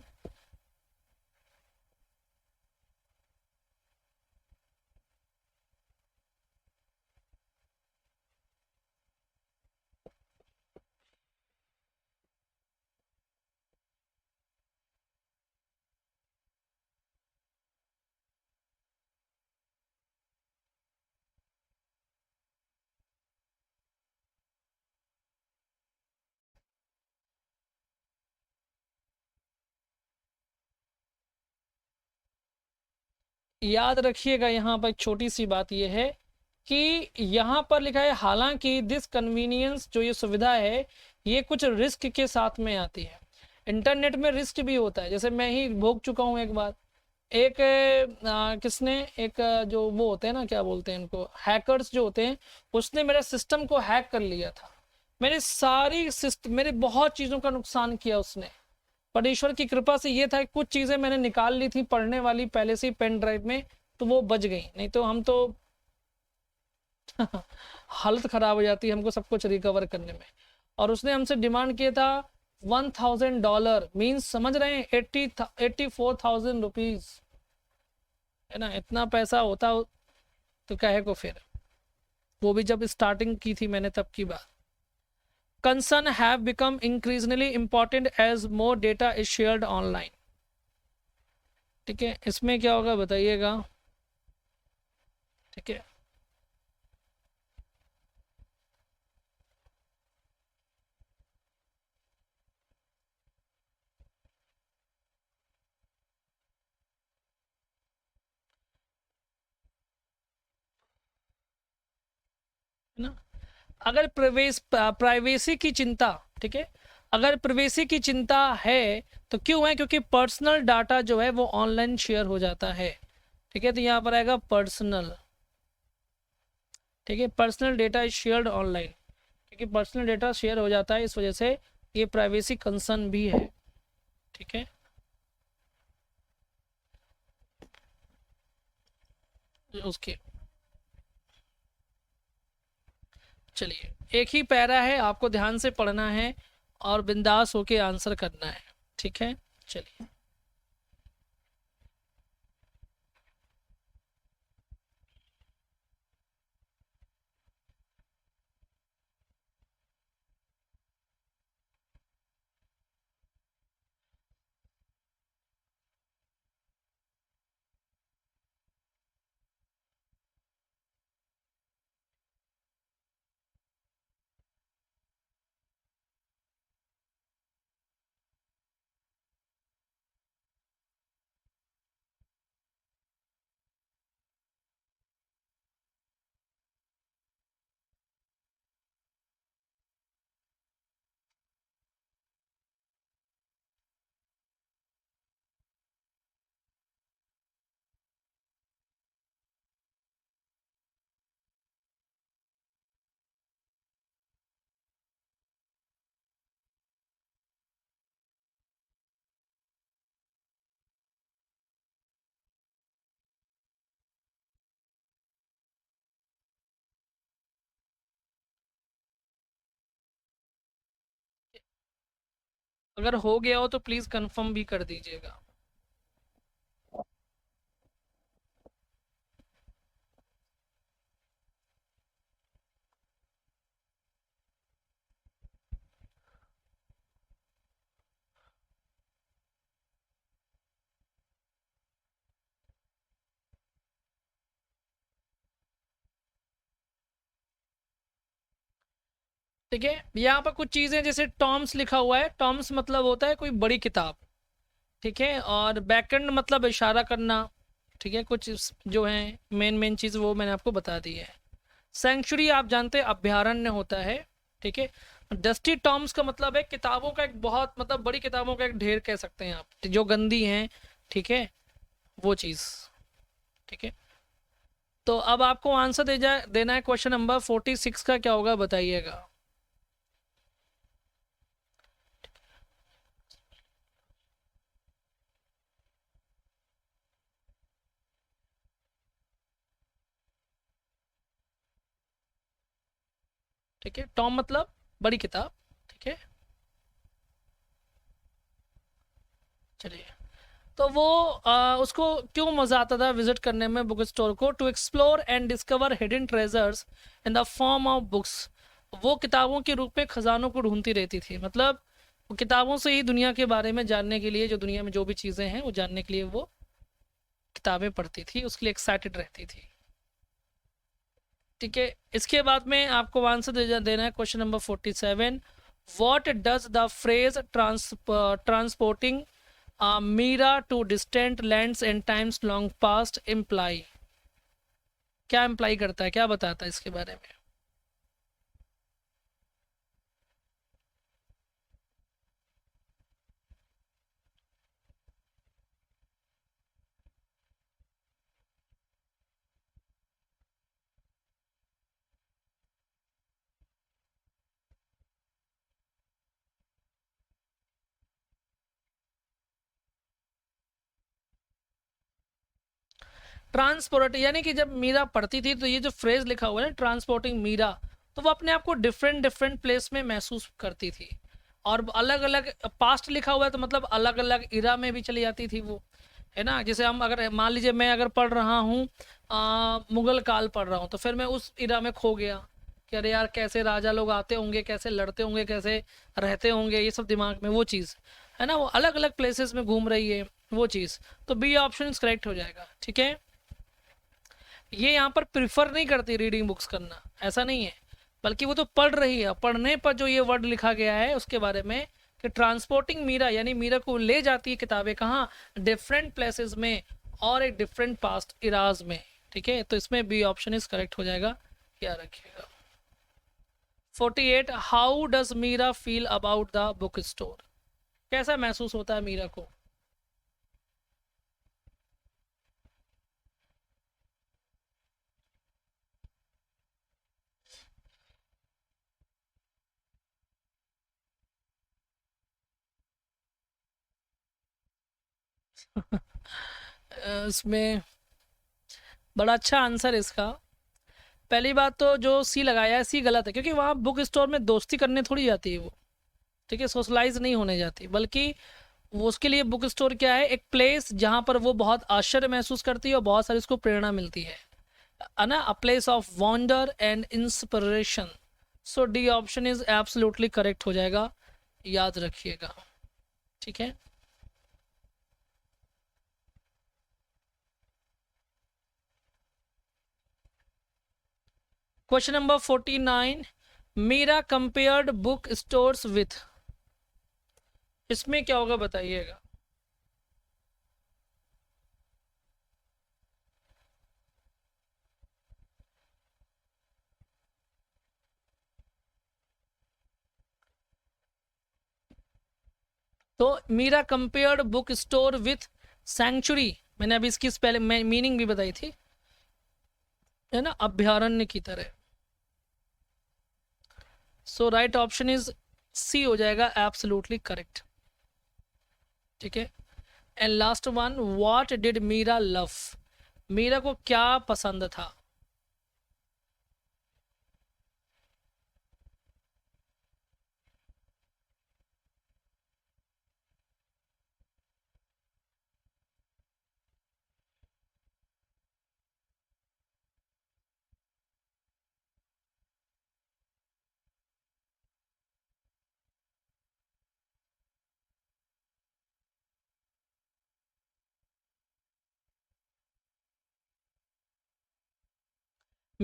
याद रखिएगा यहाँ पर एक छोटी सी बात यह है कि यहाँ पर लिखा है हालांकि दिस कन्वीनियंस, जो ये सुविधा है, ये कुछ रिस्क के साथ में आती है। इंटरनेट में रिस्क भी होता है, जैसे मैं ही भोग चुका हूँ एक बार। एक किसने, एक जो वो होते हैं ना, क्या बोलते हैं इनको, हैकर्स जो होते हैं, उसने मेरा सिस्टम को हैक कर लिया था। मेरे सारी सिस्टम, मेरे बहुत चीज़ों का नुकसान किया उसने। पर ईश्वर की कृपा से ये था कि कुछ चीज़ें मैंने निकाल ली थी पढ़ने वाली पहले से ही पेन ड्राइव में, तो वो बच गई, नहीं तो हम तो हालत ख़राब हो जाती है हमको सब कुछ रिकवर करने में। और उसने हमसे डिमांड किया था $1000, मीन्स समझ रहे हैं, 84,000 रुपीज़, है ना। इतना पैसा होता तो कहे को फिर, वो भी जब स्टार्टिंग की थी मैंने तब की बात। Concern have become increasingly important as more data is shared online, ठीक है, इसमें क्या होगा बताइएगा, ठीक है। है ना, अगर प्राइवेसी की चिंता, ठीक है, अगर प्राइवेसी की चिंता है तो क्यों है, क्योंकि पर्सनल डाटा जो है वो ऑनलाइन शेयर हो जाता है, ठीक है। तो यहाँ पर आएगा पर्सनल, ठीक है, personal data is shared online, क्योंकि पर्सनल डेटा शेयर हो जाता है, इस वजह से ये प्राइवेसी कंसर्न भी है, ठीक है। उसके चलिए, एक ही पैरा है, आपको ध्यान से पढ़ना है और बिंदास होके आंसर करना है, ठीक है। चलिए, अगर हो गया हो तो प्लीज़ कंफर्म भी कर दीजिएगा। ठीक है, यहाँ पर कुछ चीज़ें जैसे टॉम्स लिखा हुआ है, टॉम्स मतलब होता है कोई बड़ी किताब। ठीक है, और बैकएंड मतलब इशारा करना। ठीक है, कुछ जो है मेन मेन चीज़ वो मैंने आपको बता दी है। सेंचुरी आप जानते हैं अभ्यारण्य होता है। ठीक है, डस्टी टॉम्स का मतलब है किताबों का एक बहुत मतलब बड़ी किताबों का एक ढेर कह सकते हैं आप, जो गंदी हैं। ठीक है, वो चीज़। ठीक है, तो अब आपको आंसर देना है। क्वेश्चन नंबर 46 का क्या होगा बताइएगा। ठीक है, टॉम मतलब बड़ी किताब। ठीक है, चलिए। तो वो उसको क्यों मज़ा आता था विजिट करने में बुक स्टोर को? To explore and discover hidden treasures in the form of books. वो किताबों के रूप में खजानों को ढूंढती रहती थी, मतलब वो किताबों से ही दुनिया के बारे में जानने के लिए, जो दुनिया में जो भी चीज़ें हैं वो जानने के लिए वो किताबें पढ़ती थी, उसके लिए एक्साइटेड रहती थी। ठीक है, इसके बाद में आपको आंसर देना है question number 47। What does the phrase transporting Meera to distant lands and times long past imply? क्या इम्प्लाई करता है, क्या बताता है इसके बारे में? ट्रांसपोर्ट यानी कि जब मीरा पढ़ती थी तो ये जो फ्रेज लिखा हुआ है ट्रांसपोर्टिंग मीरा, तो वो अपने आप को डिफरेंट डिफरेंट प्लेस में महसूस करती थी। और अलग अलग पास्ट लिखा हुआ है तो मतलब अलग अलग इरा में भी चली जाती थी वो, है ना। जैसे हम अगर मान लीजिए मैं अगर पढ़ रहा हूँ मुगल काल पढ़ रहा हूँ, तो फिर मैं उस इरा में खो गया कि अरे यार कैसे राजा लोग आते होंगे, कैसे लड़ते होंगे, कैसे रहते होंगे, ये सब दिमाग में वो चीज़ है ना। वो अलग अलग प्लेसेस में घूम रही है वो चीज़। तो बी ऑप्शन करेक्ट हो जाएगा। ठीक है, ये यहाँ पर प्रिफर नहीं करती रीडिंग बुक्स करना, ऐसा नहीं है, बल्कि वो तो पढ़ रही है। पढ़ने पर जो ये वर्ड लिखा गया है उसके बारे में कि ट्रांसपोर्टिंग मीरा, यानी मीरा को ले जाती है किताबें कहाँ, डिफरेंट प्लेसेस में और एक डिफरेंट पास्ट इराज में। ठीक है, तो इसमें बी ऑप्शन इज करेक्ट हो जाएगा, याद रखिएगा। 48। How does Meera feel about the book store? कैसा महसूस होता है मीरा को? इसमें बड़ा अच्छा आंसर इसका। पहली बात तो जो सी लगाया है सी गलत है, क्योंकि वहाँ बुक स्टोर में दोस्ती करने थोड़ी जाती है वो। ठीक है, सोशलाइज नहीं होने जाती, बल्कि वो उसके लिए बुक स्टोर क्या है, एक प्लेस जहाँ पर वो बहुत आश्चर्य महसूस करती है और बहुत सारी उसको प्रेरणा मिलती है ना। A place of wonder and inspiration. So D option is absolutely correct हो जाएगा, याद रखिएगा। ठीक है, question number 49। Meera compared book stores with, इसमें क्या होगा बताइएगा। तो Meera compared book store with sanctuary, मैंने अभी इसकी पहले मीनिंग भी बताई थी, है ना, अभ्यारण्य की तरह। So right option is C हो जाएगा, एब्सोल्युटली करेक्ट। ठीक है, and last one, what did Meera love? Meera को क्या पसंद था?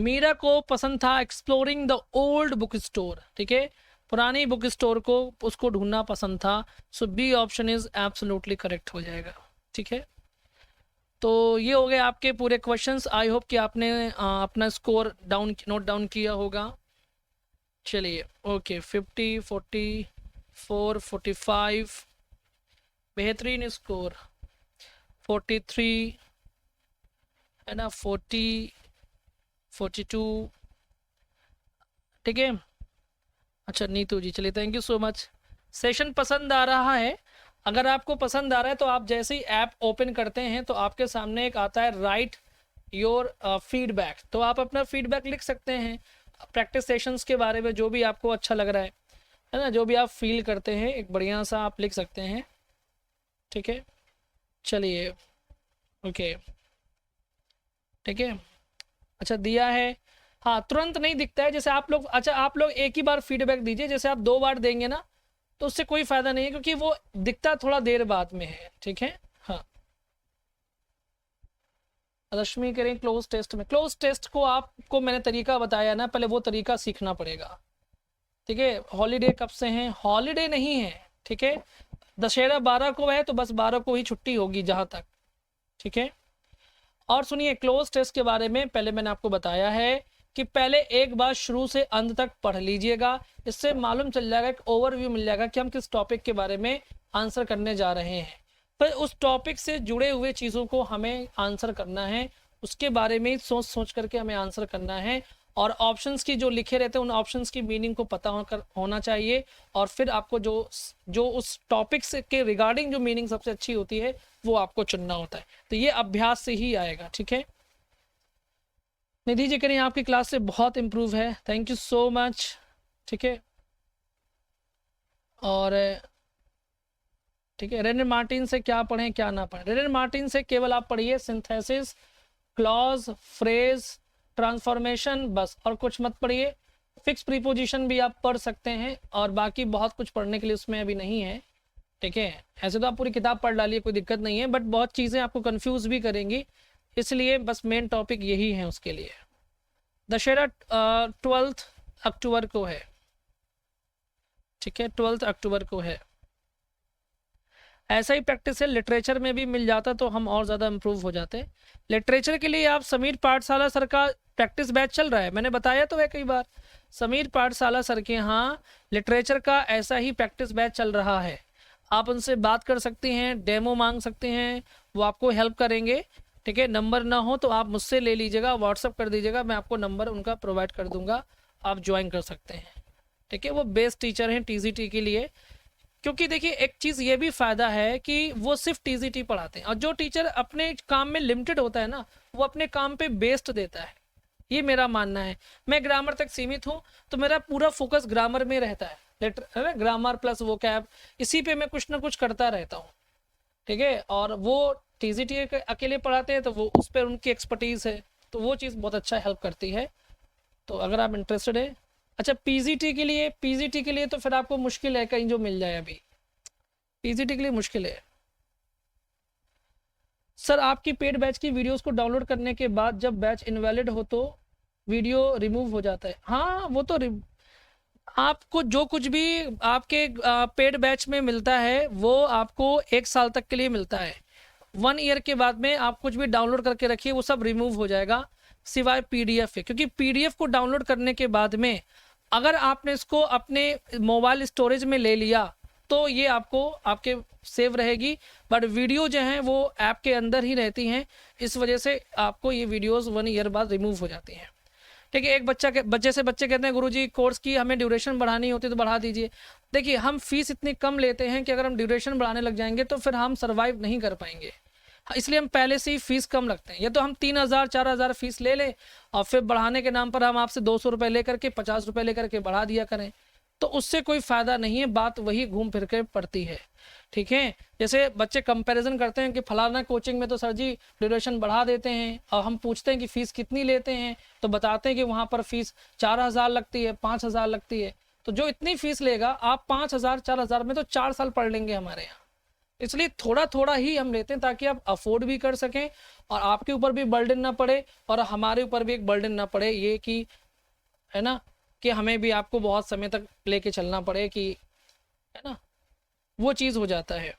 मीरा को पसंद था exploring the old book store, ठीक है, पुरानी बुक स्टोर को उसको ढूंढना पसंद था। So B option is absolutely correct हो जाएगा, ठीक है। तो ये हो गए आपके पूरे क्वेश्चंस। आई होप कि आपने अपना स्कोर नोट डाउन किया होगा। चलिए ओके, 50, 44, 45, बेहतरीन स्कोर, 43 है ना, 40, 42, ठीक है। अच्छा नीतू जी, चलिए thank you so much. Session पसंद आ रहा है? अगर आपको पसंद आ रहा है तो आप जैसे ही ऐप ओपन करते हैं तो आपके सामने एक आता है राइट योर फीडबैक, तो आप अपना फीडबैक लिख सकते हैं प्रैक्टिस सेशंस के बारे में, जो भी आपको अच्छा लग रहा है ना, जो भी आप फील करते हैं एक बढ़िया सा आप लिख सकते हैं, ठीक है। चलिए ओके, ठीक है। अच्छा दिया है, हाँ तुरंत नहीं दिखता है, जैसे आप लोग, अच्छा आप लोग एक ही बार फीडबैक दीजिए, जैसे आप 2 बार देंगे ना तो उससे कोई फ़ायदा नहीं है, क्योंकि वो दिखता थोड़ा देर बाद में है, ठीक है। हाँ रश्मि करें क्लोज टेस्ट में, क्लोज टेस्ट को आपको मैंने तरीका बताया ना, पहले वो तरीका सीखना पड़ेगा, ठीक है। हॉलीडे कब से हैं? हॉलीडे नहीं है, ठीक है। दशहरा 12 को है तो बस 12 को ही छुट्टी होगी जहाँ तक, ठीक है। और सुनिए क्लोज टेस्ट के बारे में पहले मैंने आपको बताया है कि पहले एक बार शुरू से अंत तक पढ़ लीजिएगा, इससे मालूम चल जाएगा, एक ओवरव्यू मिल जाएगा कि हम किस टॉपिक के बारे में आंसर करने जा रहे हैं। फिर उस टॉपिक से जुड़े हुए चीज़ों को हमें आंसर करना है, उसके बारे में सोच सोच करके हमें आंसर करना है, और ऑप्शंस की जो लिखे रहते हैं उन ऑप्शंस की मीनिंग को पता होना चाहिए, और फिर आपको जो उस टॉपिक से के रिगार्डिंग जो मीनिंग सबसे अच्छी होती है वो आपको चुनना होता है। तो ये अभ्यास से ही आएगा, ठीक है। निधि जी करें आपकी क्लास से बहुत इम्प्रूव है, थैंक यू सो मच, ठीक है। और ठीक है, रेनर मार्टिन से क्या पढ़ें क्या ना पढ़ें? रेनर मार्टिन से केवल आप पढ़िए सिंथेसिस, क्लॉज, फ्रेज, ट्रांसफॉर्मेशन, बस, और कुछ मत पढ़िए। फिक्स प्रीपोजिशन भी आप पढ़ सकते हैं, और बाकी बहुत कुछ पढ़ने के लिए उसमें अभी नहीं है, ठीक है। ऐसे तो आप पूरी किताब पढ़ डालिए, कोई दिक्कत नहीं है, बट बहुत चीज़ें आपको कंफ्यूज भी करेंगी, इसलिए बस मेन टॉपिक यही है उसके लिए। दशहरा 12 अक्टूबर को है, ठीक है, 12 अक्टूबर को है। ऐसा ही प्रैक्टिस है लिटरेचर में भी मिल जाता तो हम और ज़्यादा इम्प्रूव हो जाते। लिटरेचर के लिए आप समीर पाठशाला सर का प्रैक्टिस बैच चल रहा है, मैंने बताया तो है कई बार, समीर पाठशाला सर के यहाँ लिटरेचर का ऐसा ही प्रैक्टिस बैच चल रहा है। आप उनसे बात कर सकती हैं, डेमो मांग सकते हैं, वो आपको हेल्प करेंगे, ठीक है। नंबर ना हो तो आप मुझसे ले लीजिएगा, व्हाट्सअप कर दीजिएगा, मैं आपको नंबर उनका प्रोवाइड कर दूंगा, आप ज्वाइन कर सकते हैं, ठीक है। वो बेस्ट टीचर हैं टीजीटी के लिए, क्योंकि देखिए एक चीज़ ये भी फ़ायदा है कि वो सिर्फ टीजीटी पढ़ाते हैं, और जो टीचर अपने काम में लिमिटेड होता है ना वो अपने काम पे बेस्ट देता है, ये मेरा मानना है। मैं ग्रामर तक सीमित हूँ तो मेरा पूरा फोकस ग्रामर में रहता है, ग्रामर प्लस वो कैब, इसी पे मैं कुछ ना कुछ करता रहता हूँ, ठीक है। और वो टीजीटी अकेले पढ़ाते हैं तो वो उस पर उनकी एक्सपर्टीज़ है, तो वो चीज़ बहुत अच्छा हेल्प करती है। तो अगर आप इंटरेस्टेड है, अच्छा पीजीटी के लिए तो फिर आपको मुश्किल है कहीं जो मिल जाए, अभी पीजीटी के लिए मुश्किल है। सर आपकी पेड बैच की वीडियोस को डाउनलोड करने के बाद जब बैच इनवैलिड हो तो वीडियो रिमूव हो जाता है? हाँ वो तो आपको जो कुछ भी आपके पेड बैच में मिलता है वो आपको 1 साल तक के लिए मिलता है। 1 ईयर के बाद में आप कुछ भी डाउनलोड करके रखिए वो सब रिमूव हो जाएगा, सिवाय पीडीएफ है, क्योंकि पीडीएफ को डाउनलोड करने के बाद में अगर आपने इसको अपने मोबाइल स्टोरेज में ले लिया तो ये आपको आपके सेव रहेगी, बट वीडियो जो हैं वो ऐप के अंदर ही रहती हैं, इस वजह से आपको ये वीडियोस 1 ईयर बाद रिमूव हो जाती हैं, ठीक है। एक बच्चे कहते हैं गुरुजी कोर्स की हमें ड्यूरेशन बढ़ानी होती तो बढ़ा दीजिए। देखिए हम फीस इतनी कम लेते हैं कि अगर हम ड्यूरेशन बढ़ाने लग जाएंगे तो फिर हम सर्वाइव नहीं कर पाएंगे, इसलिए हम पहले से ही फीस कम रखते हैं। या तो हम 3,000 4,000 फीस ले लें और फिर बढ़ाने के नाम पर हम आपसे 200 रुपये लेकर के 50 रुपये लेकर के बढ़ा दिया करें, तो उससे कोई फ़ायदा नहीं है, बात वही घूम फिर के पड़ती है, ठीक है। जैसे बच्चे कंपैरिजन करते हैं कि फलाना कोचिंग में तो सर जी ड्यूरेशन बढ़ा देते हैं, और हम पूछते हैं कि फ़ीस कितनी लेते हैं तो बताते हैं कि वहाँ पर फीस 4,000 लगती है, 5,000 लगती है। तो जो इतनी फ़ीस लेगा आप 5,000 4,000 में तो 4 साल पढ़ लेंगे हमारे यहाँ, इसलिए थोड़ा थोड़ा ही हम लेते हैं ताकि आप अफोर्ड भी कर सकें और आपके ऊपर भी बर्डन ना पड़े और हमारे ऊपर भी एक बर्डन ना पड़े, ये कि है ना, कि हमें भी आपको बहुत समय तक लेके चलना पड़े, कि है ना, वो चीज़ हो जाता है।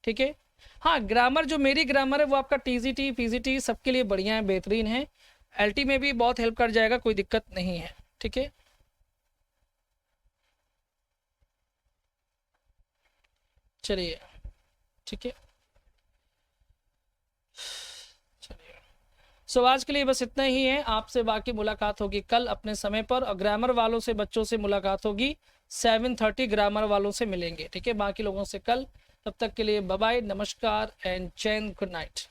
ठीक है। हाँ, ग्रामर जो मेरी ग्रामर है वो आपका टीजीटी पीजीटी सबके लिए बढ़िया है, बेहतरीन है। एलटी में भी बहुत हेल्प कर जाएगा, कोई दिक्कत नहीं है। ठीक है। चलिए, ठीक है, चलिए। सो आज के लिए बस इतना ही है। आपसे बाकी मुलाकात होगी कल अपने समय पर, और ग्रामर वालों से बच्चों से मुलाकात होगी 7:30, ग्रामर वालों से मिलेंगे। ठीक है, बाकी लोगों से कल। तब तक के लिए बाय बाय, नमस्कार एंड जय हिंद, गुड नाइट।